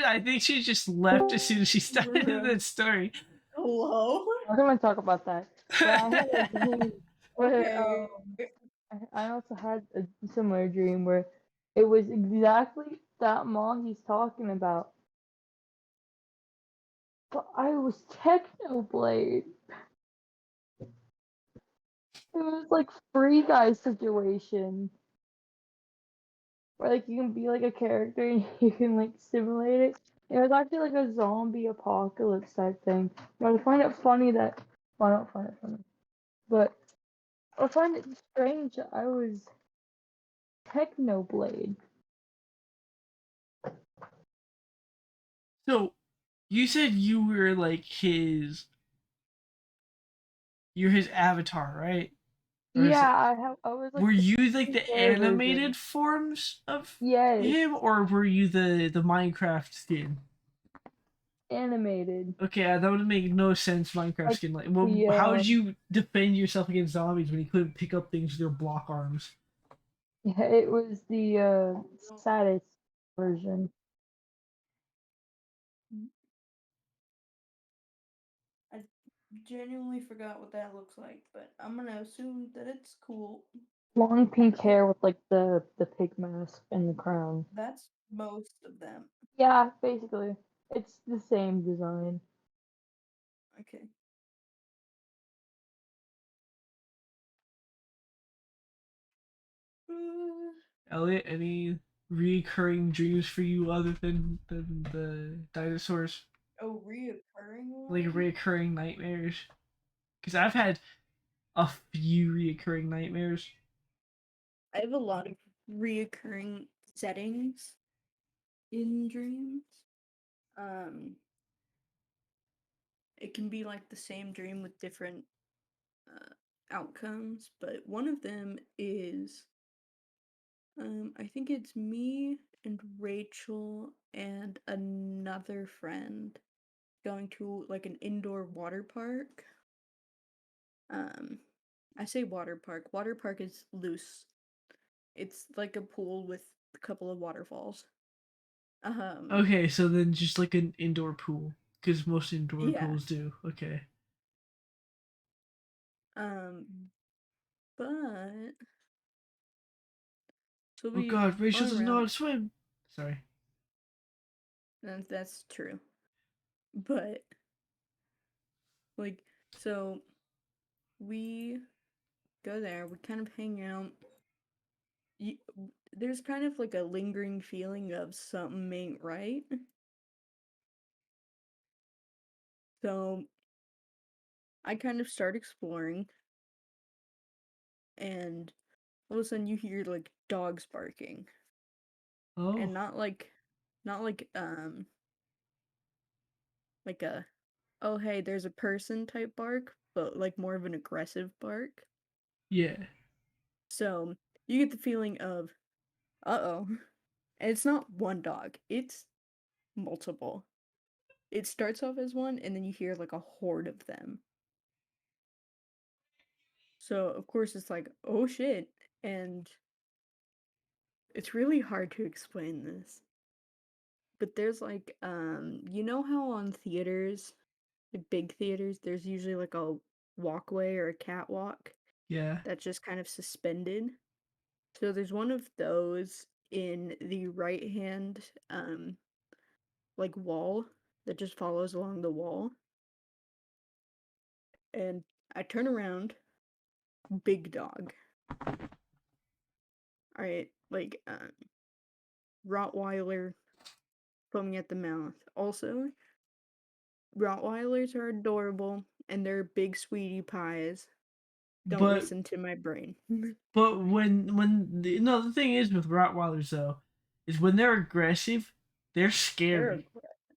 I think she just left as soon as she started Bruh. that story. Hello? I'm gonna talk about that. But I had a dream where Okay. I also had a similar dream where it was exactly that mall he's talking about. But I was Technoblade. It was like Free Guy situation. Where like you can be like a character and you can like simulate it. It was actually like a zombie apocalypse type thing. But I find it funny that well, I don't find it funny. But I find it strange that I was Technoblade. So, you said you were like you're his avatar, right? Or is Yeah, it, I was like were the you like the screen version. animated forms of Yes, him, or were you the Minecraft skin? animated. Okay, that would make no sense. Minecraft Like skin. Like, well, the how did you defend yourself against zombies when you couldn't pick up things with your block arms? yeah, it was the saddest version. I genuinely forgot what that looks like, but I'm gonna assume that it's cool. Long pink hair with like the pig mask and the crown. That's most of them. Yeah, basically. It's the same design. Okay. Elliot, any recurring dreams for you other than the dinosaurs? Oh, reoccurring Like one? recurring nightmares? Because I've had a few reoccurring nightmares. I have a lot of reoccurring settings in dreams. Um, it can be like the same dream with different outcomes, but one of them is I think it's me and Rachel and another friend going to like an indoor water park. Um, I say water park. Water park is loose. It's like a pool with a couple of waterfalls. Okay, so then just like an indoor pool, because most indoor Yeah. pools do. Okay. But so Oh we God, Rachel going doesn't know how around, to swim. Sorry. and that's true. But like, so we go there. We kind of hang out. You, there's kind of like a lingering feeling of something ain't right. So I kind of start exploring, and all of a sudden you hear like dogs barking, Oh, and not like a oh hey there's a person type bark, but like more of an aggressive bark. yeah. So you get the feeling of uh-oh. And it's not one dog, it's multiple. It starts off as one and then you hear like a horde of them. So of course it's like, oh shit. And it's really hard to explain this. But there's like you know how on theaters, like big theaters, there's usually like a walkway or a catwalk Yeah. that's just kind of suspended. So there's one of those in the right hand like wall that just follows along the wall. And I turn around, big dog. Alright, like Rottweiler foaming at the mouth. Also, Rottweilers are adorable and they're big sweetie pies. Don't But listen to my brain. no, the thing is with Rottweilers though, is when they're aggressive, they're They're scary.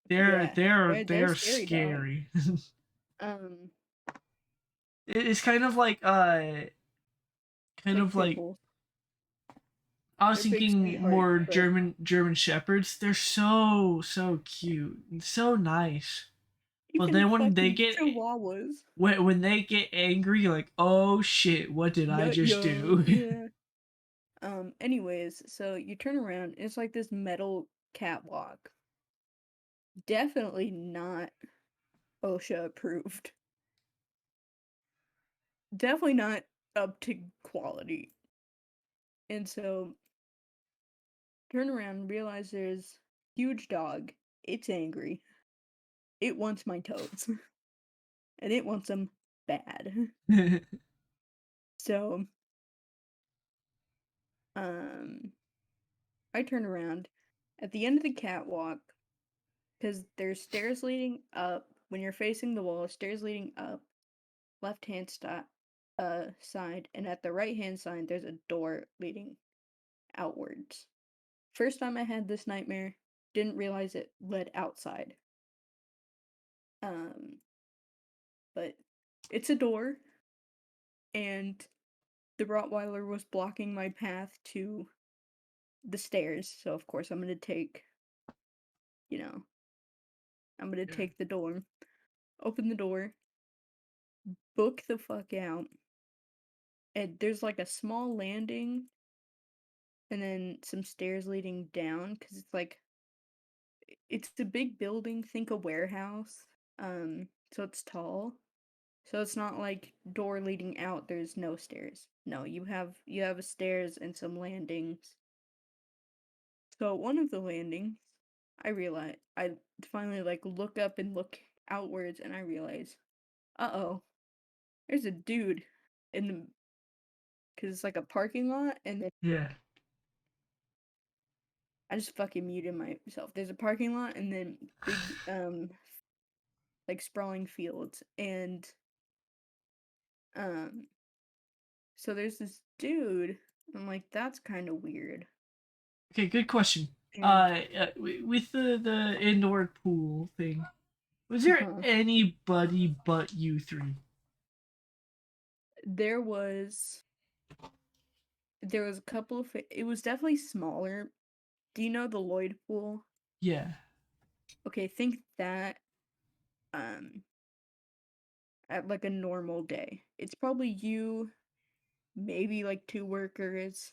They're yeah, they're they're they're scary dogs. scary. Um, It's kind like of pit like bulls. I was They're big thinking sweethearts, more but German shepherds. They're so cute and so nice. But even then fucking chihuahuas. when they get angry, you're like, oh shit, what did I Yeah, just yeah, do? yeah. Anyways, so you turn around, it's like this metal catwalk. Definitely not OSHA approved. Definitely not up to quality. And so turn around, realize there's huge dog. It's angry. It wants my toes. And it wants them bad. So, um, I turn around at the end of the catwalk because there's stairs leading up. When you're facing the wall, stairs leading up, left hand side, and at the right hand side, there's a door leading outwards. First time I had this nightmare, didn't realize it led outside. Um, but it's a door, and the Rottweiler was blocking my path to the stairs. So of course I'm gonna take, you know, I'm gonna Yeah. take the door, open the door, book the fuck out, and there's like a small landing, and then some stairs leading down because it's a big building. Think a warehouse. So it's tall. So it's not like door leading out, there's no stairs. No, you have a stairs and some landings. So one of the landings, I finally like look up and look outwards and I realize, uh-oh, there's a dude in the because it's like a parking lot and then Yeah. I just fucking muted myself. There's a parking lot and then big like sprawling fields and um so there's this dude. I'm like, that's kind of weird. Okay, good question. And With the indoor pool thing, was there uh anybody but you three? there was a couple of it was definitely smaller. Do you know the Lloyd pool? Yeah. Okay, think that um at like a normal day. It's probably you, maybe like two workers,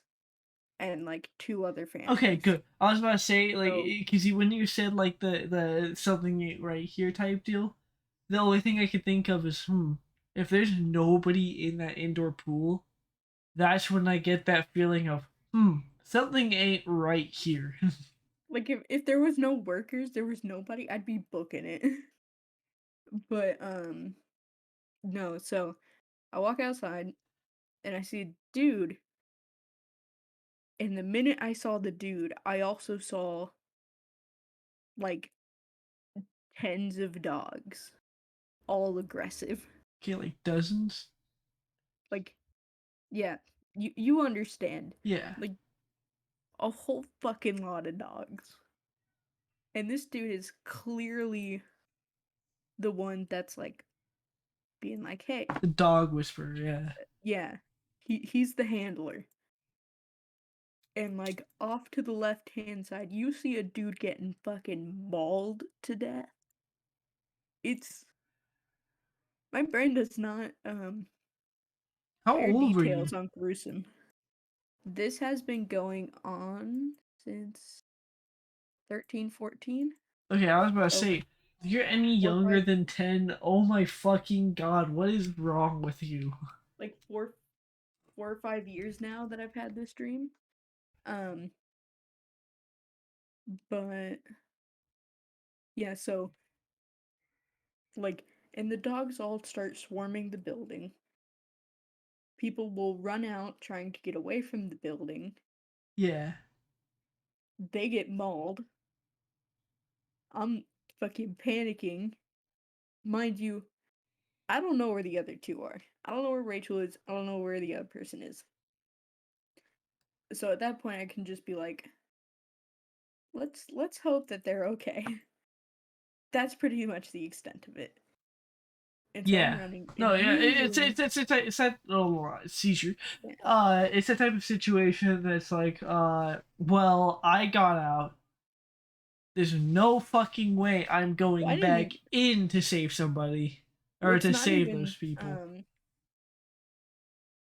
and like two other Okay, families. good. I was about to say like So because when you said like the something right here type deal, the only thing I could think of is if there's nobody in that indoor pool, that's when I get that feeling of something ain't right here. like if there was no workers, there was nobody, I'd be booking it. But no, so I walk outside and I see a dude, and the minute I saw the dude, I also saw like tens of dogs, all aggressive. Okay, like dozens. Like, yeah, you understand. Yeah. Like a whole fucking lot of dogs. And this dude is clearly the one that's like being like, "Hey, The dog whisperer, yeah. yeah, he's the handler." And like off to the left hand side, you see a dude getting fucking mauled to death. It's my brain does not How bear old were you? details on gruesome. This has been going on since 13, 14. Okay, I was about to So say, if you're any 4, 5, younger than 10, oh my fucking god, what is wrong with you? like 4 or 5 years now that I've had this dream. Um, but yeah, so like, and the dogs all start swarming the building. People will run out trying to get away from the building. Yeah. They get mauled. I'm fucking panicking. Mind you, I don't know where the other two are. I don't know where Rachel is. I don't know where the other person is. So at that point I can just be like, let's hope that they're okay. That's pretty much the extent of it. And so I'm Yeah. running, No, and yeah, usually, it's that seizure. yeah, It's the type of situation that's like, well, I got out. There's no fucking way I'm well, I going didn't back even. in to save somebody Well, or it's to not save even. those people.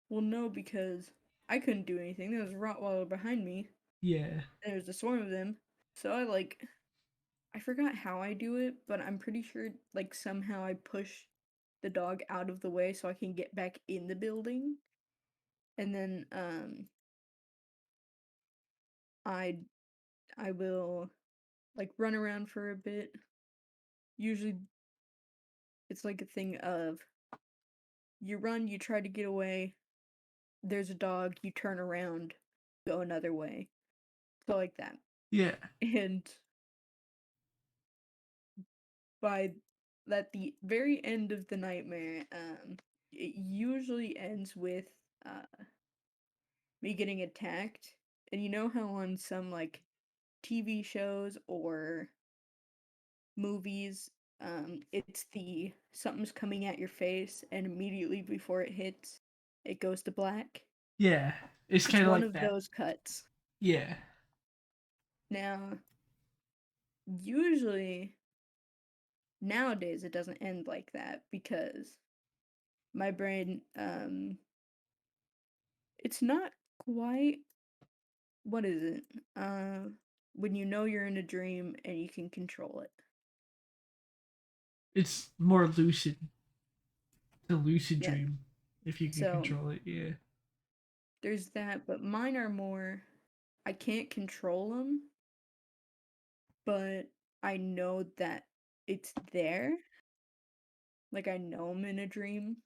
Well, no, because I couldn't do anything. There was a Rottweiler behind me, Yeah. and there was a swarm of them. So I forgot how I do it, but I'm pretty sure like somehow I push the dog out of the way so I can get back in the building, and then I I will like run around for a bit. Usually it's like a thing of you run, you try to get away, there's a dog, you turn around, go another way. So like that. Yeah. And by at the very end of the nightmare, it usually ends with me getting attacked. And you know how on some like TV shows or movies, it's the something's coming at your face, and immediately before it hits, it goes to black. Yeah. It's It's kind of one like of that. those cuts. Yeah. Now, usually nowadays it doesn't end like that because my brain, it's not quite, what is it? Uh, when you know you're in a dream and you can control it. It's more lucid. It's a lucid Yeah. dream if you can So control it. Yeah. there's that, but mine are more, I can't control them, but I know that it's there. Like I know I'm in a dream.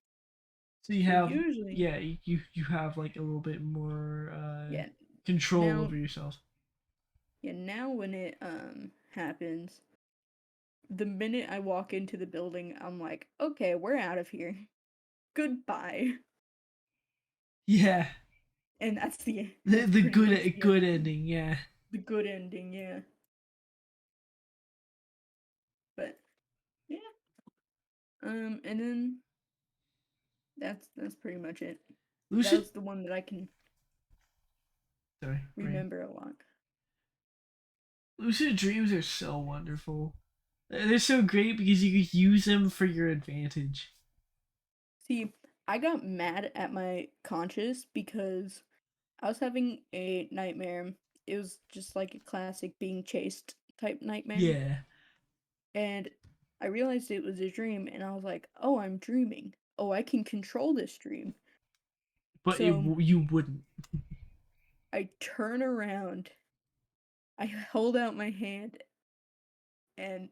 So you So have usually, yeah, you have like a little bit more yeah, control now over yourself. yeah, now when it happens, the minute I walk into the building, I'm like, okay, we're out of here. Goodbye. Yeah. And The that's the pretty much good the end good of it. ending, yeah. The good ending, yeah. But yeah. And then that's pretty much it. That Lucid. was the one that I can Sorry, brain. remember a lot. Lucid dreams are so wonderful. They're so great because you could use them for your advantage. See, I got mad at my conscious because I was having a nightmare. It was just like a classic being chased type nightmare. Yeah. And I realized it was a dream, and I was like, oh, I'm dreaming. Oh, I can control this dream. But So you wouldn't. I turn around, I hold out my hand, and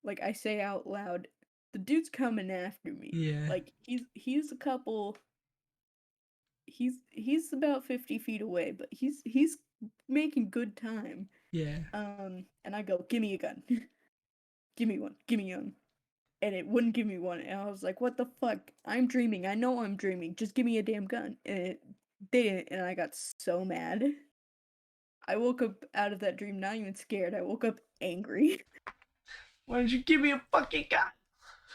like I say out loud, the dude's coming after me. Yeah. Like he's a couple. He's about 50 feet away, but he's making good time. Yeah. And I go, give me a gun, give me one, give me one, and it wouldn't give me one, and I was like, what the fuck? I'm dreaming. I know I'm dreaming. Just give me a damn gun, and it didn't, and I got so mad. I woke up out of that dream not even scared. I woke up angry. Why did you give me a fucking gun?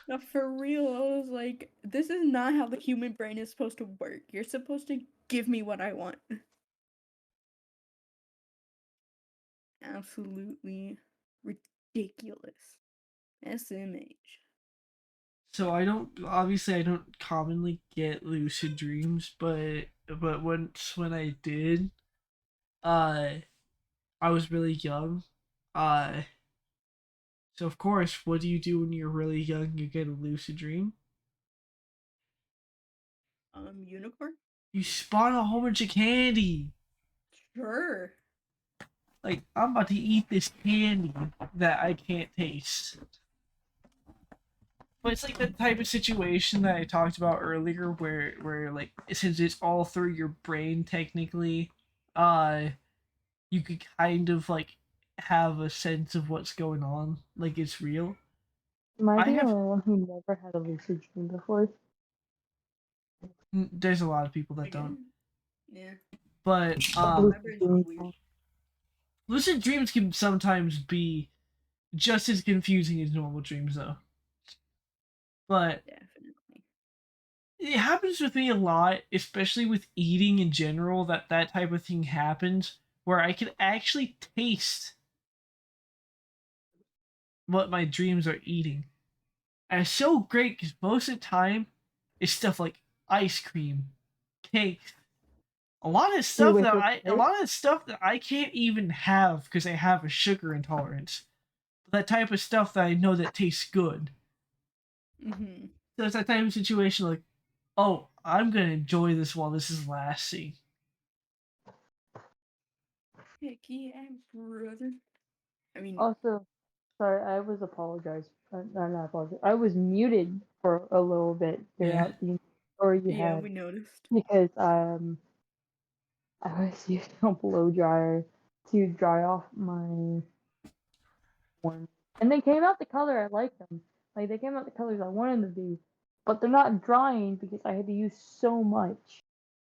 No, for real, I was like, this is not how the human brain is supposed to work. You're supposed to give me what I want. Absolutely ridiculous. SMH. So I don't commonly get lucid dreams, but once when I did, uh I was really young. Uh so of course, what do you do when you're really young? You get a lucid dream. Unicorn? You spawn a whole bunch of candy. Sure. Like I'm about to eat this candy that I can't taste. But it's like the type of situation that I talked about earlier, where like since it's all through your brain technically, you could kind of like have a sense of what's going on, like it's real. Am I I the have only one who never had a lucid dream before? there's a lot of people that Again? don't, Yeah. but My Lucid brain's dreams. weird. lucid dreams can sometimes be just as confusing as normal dreams though. But Definitely. it happens with me a lot, especially with eating in general, that type of thing happens where I can actually taste what my dreams are eating. And it's so great because most of the time it's stuff like ice cream, cakes, You wake up a sick? lot of stuff that I can't even have because I have a sugar intolerance. That type of stuff that I know that tastes good. Mm-hmm. So it's that type of situation like, oh, I'm gonna enjoy this while this is lasting. Heck yeah, brother. I mean, Also, sorry, I was apologized. Not apologize. I was muted for a little bit Yeah. throughout the story you yeah, had we noticed. because I was using a blow dryer to dry off my one, and they came out the color I like them. Like they came out the colors I wanted them to be, but they're not drying because I had to use so much.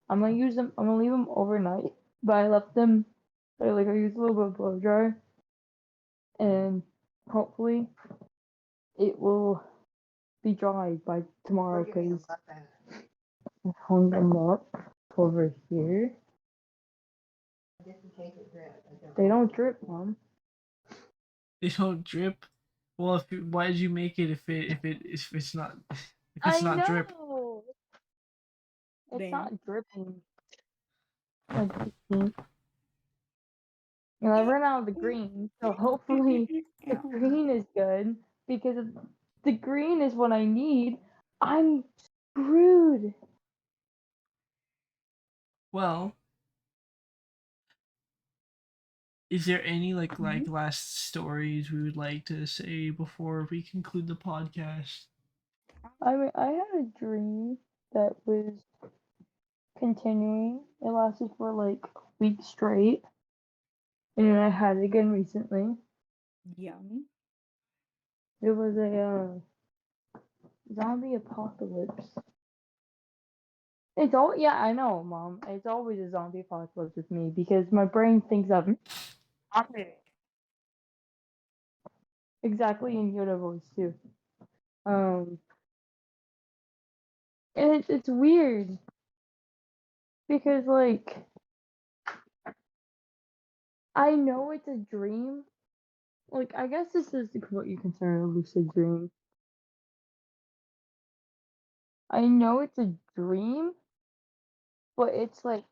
I'm gonna use them. I'm gonna leave them overnight, but I left them. I used a little bit of blow dryer, and hopefully it will be dried by tomorrow Put your hands because up at it. I hung them up over here. Just in case it drips. They don't drip, Mom. They don't drip. Well, why did you make it if it's not if it's I not drip? know. It's Damn. not dripping. Like and I ran out of the green, so hopefully the Ow. green is good because if the green is what I need. I'm screwed. Well, is there any like Mhm. last stories we would like to say before we conclude the podcast? I mean, I had a dream that was continuing. It lasted for like a week straight, and I had it again recently. Young. It was a zombie apocalypse, It's all yeah, I know, Mom. It's always a zombie apocalypse with me because my brain thinks of zombie. Exactly in Yoda voice too. Um, and it's weird because like I know it's a dream. Like I guess this is what you consider a lucid dream. I know it's a dream, but it's like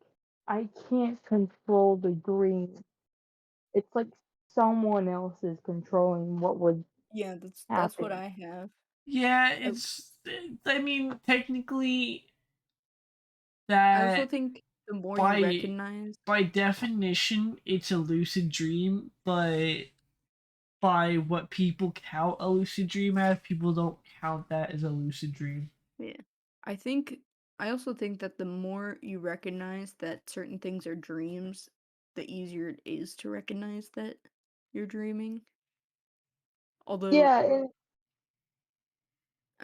I can't control the dream. It's like someone else is controlling what would Yeah, that's what happen. I have. Yeah, I, I mean, technically, I also that think the more you by recognize, by definition, it's a lucid dream, but by what people count a lucid dream as, people don't count that as a lucid dream. yeah, I think I also think that the more you recognize that certain things are dreams, the easier it is to recognize that you're dreaming. Although, Yeah, and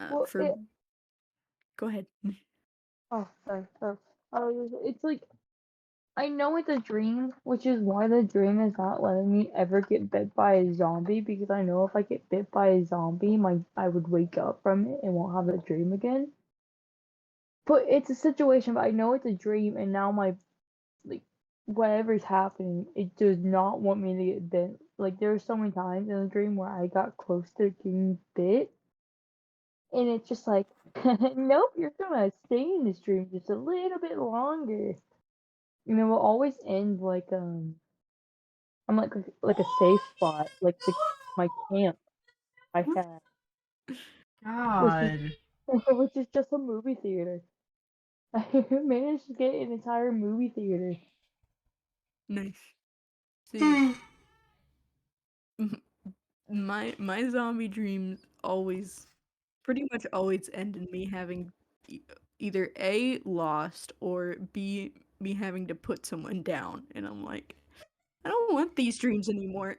well, for go ahead. oh, sorry. It's like I know it's a dream, which is why the dream is not letting me ever get bit by a zombie because I know if I get bit by a zombie, I would wake up from it and won't have that dream again. But it's a situation, but I know it's a dream, and now my like whatever's happening, it does not want me to get bit. Like there were so many times in the dream where I got close to getting bit, and it's just like, nope, you're gonna stay in this dream just a little bit longer. And it will always end like I'm like a safe spot, like my camp I had, which is God. which is just a movie theater. I managed to get an entire movie theater. Nice. See, my zombie dreams always pretty much always end in me having e- either A lost or B me having to put someone down and I'm like, I don't want these dreams anymore.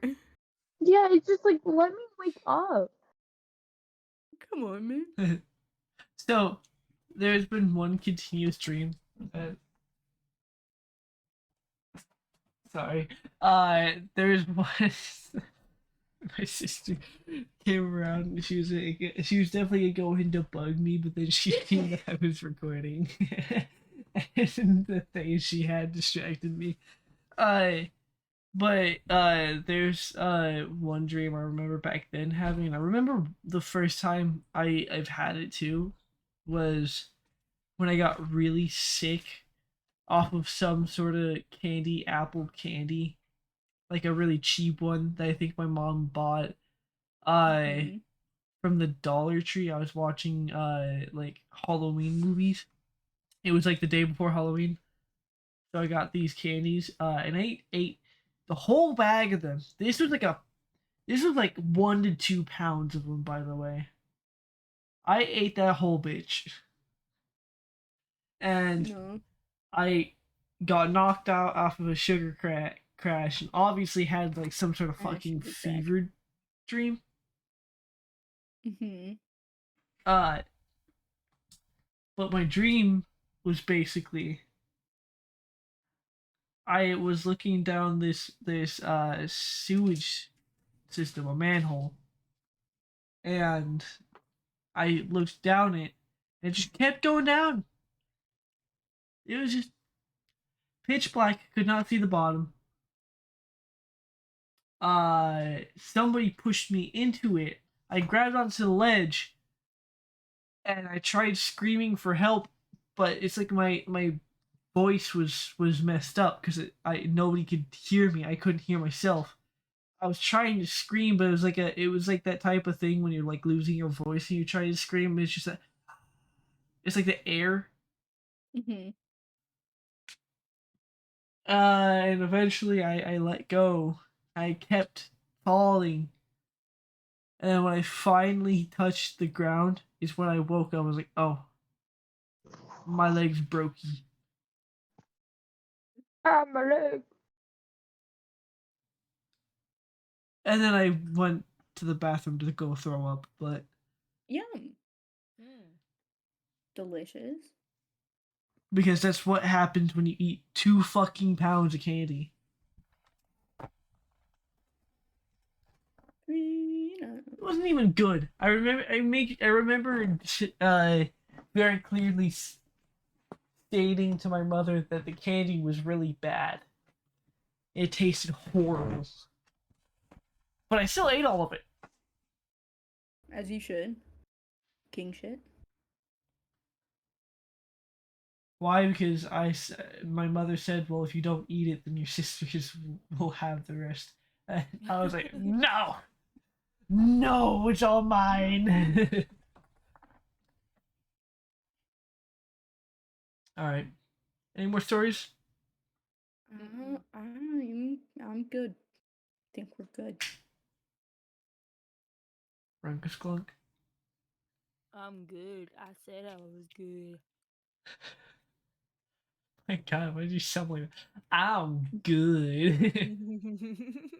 Yeah, it's just like let me wake up. Come on, man. So, there's been one continuous dream. Uh, Sorry. There's one. My sister came around. She was definitely going to bug me, but then she seen that I was recording, and the thing she had distracted me. Uh, but there's one dream I remember back then having. I remember the first time I've had it too, was when I got really sick off of some sort of candy, apple candy, like a really cheap one that I think my mom bought. I Hmm. from the Dollar Tree. I was watching like Halloween movies. It was like the day before Halloween, so I got these candies and I ate the whole bag of them. This was like 1 to 2 pounds of them, by the way. I ate that whole bitch, and No, I got knocked out off of a crash, and obviously had like some sort of I fucking sugar crack. fever dream. Hmm. Uh, but my dream was basically I was looking down this sewage system, a manhole, and I looked down it, and it just kept going down. It was just pitch black, could not see the bottom. Somebody pushed me into it. I grabbed onto the ledge, and I tried screaming for help, but it's like my voice was messed up because I nobody could hear me. I couldn't hear myself. I was trying to scream, but it was like that type of thing when you're like losing your voice and you try to scream. It's just it's like the air. Hmm. And eventually I let go. I kept falling, and then when I finally touched the ground, is when I woke up. I was like, oh, my legs broke. Ah, my leg. And then I went to the bathroom to go throw up, but Yum. Delicious. Because that's what happens when you eat 2 fucking pounds of candy. It wasn't even good. I remember very clearly stating to my mother that the candy was really bad. It tasted horrible. But I still ate all of it. As you should. King shit. Why? Because my mother said, well, if you don't eat it, then your sisters will have the rest. And I was like, no! No, it's all mine! Alright. Any more stories? I'm good. Think we're good. Runkus Clunk. I'm good. I said I was good. My god, why did you sound like that? I'm good.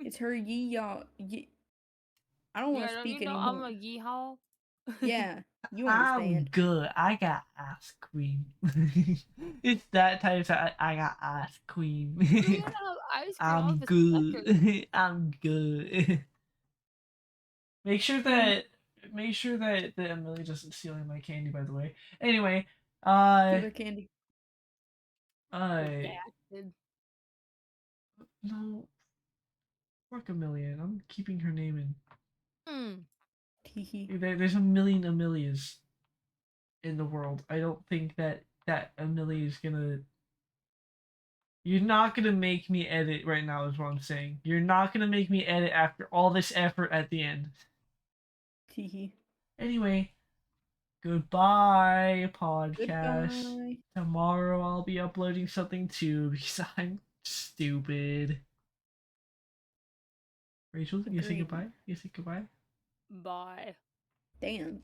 It's her y'all. I don't want Yeah, to don't you speak know anymore. I'm a yeehaw? Yeah, you I'm understand. good. I got ice cream. It's that type of time. I got ice cream. You gotta have ice cream I'm off a sucker. good. I'm good. Make sure that Emily doesn't steal my candy, by the way. Anyway, Steal her candy. I Redacted. no, fuck Amelia. I'm keeping her name in. Teehee. There's a million Amelias in the world. I don't think that Amelia is gonna. You're not gonna make me edit right now, is what I'm saying. You're not gonna make me edit after all this effort at the end. Teehee. Anyway, goodbye, podcast. Goodbye. Tomorrow I'll be uploading something too because I'm stupid. Rachel, you say Agreed. goodbye? You say goodbye? Bye. Damn.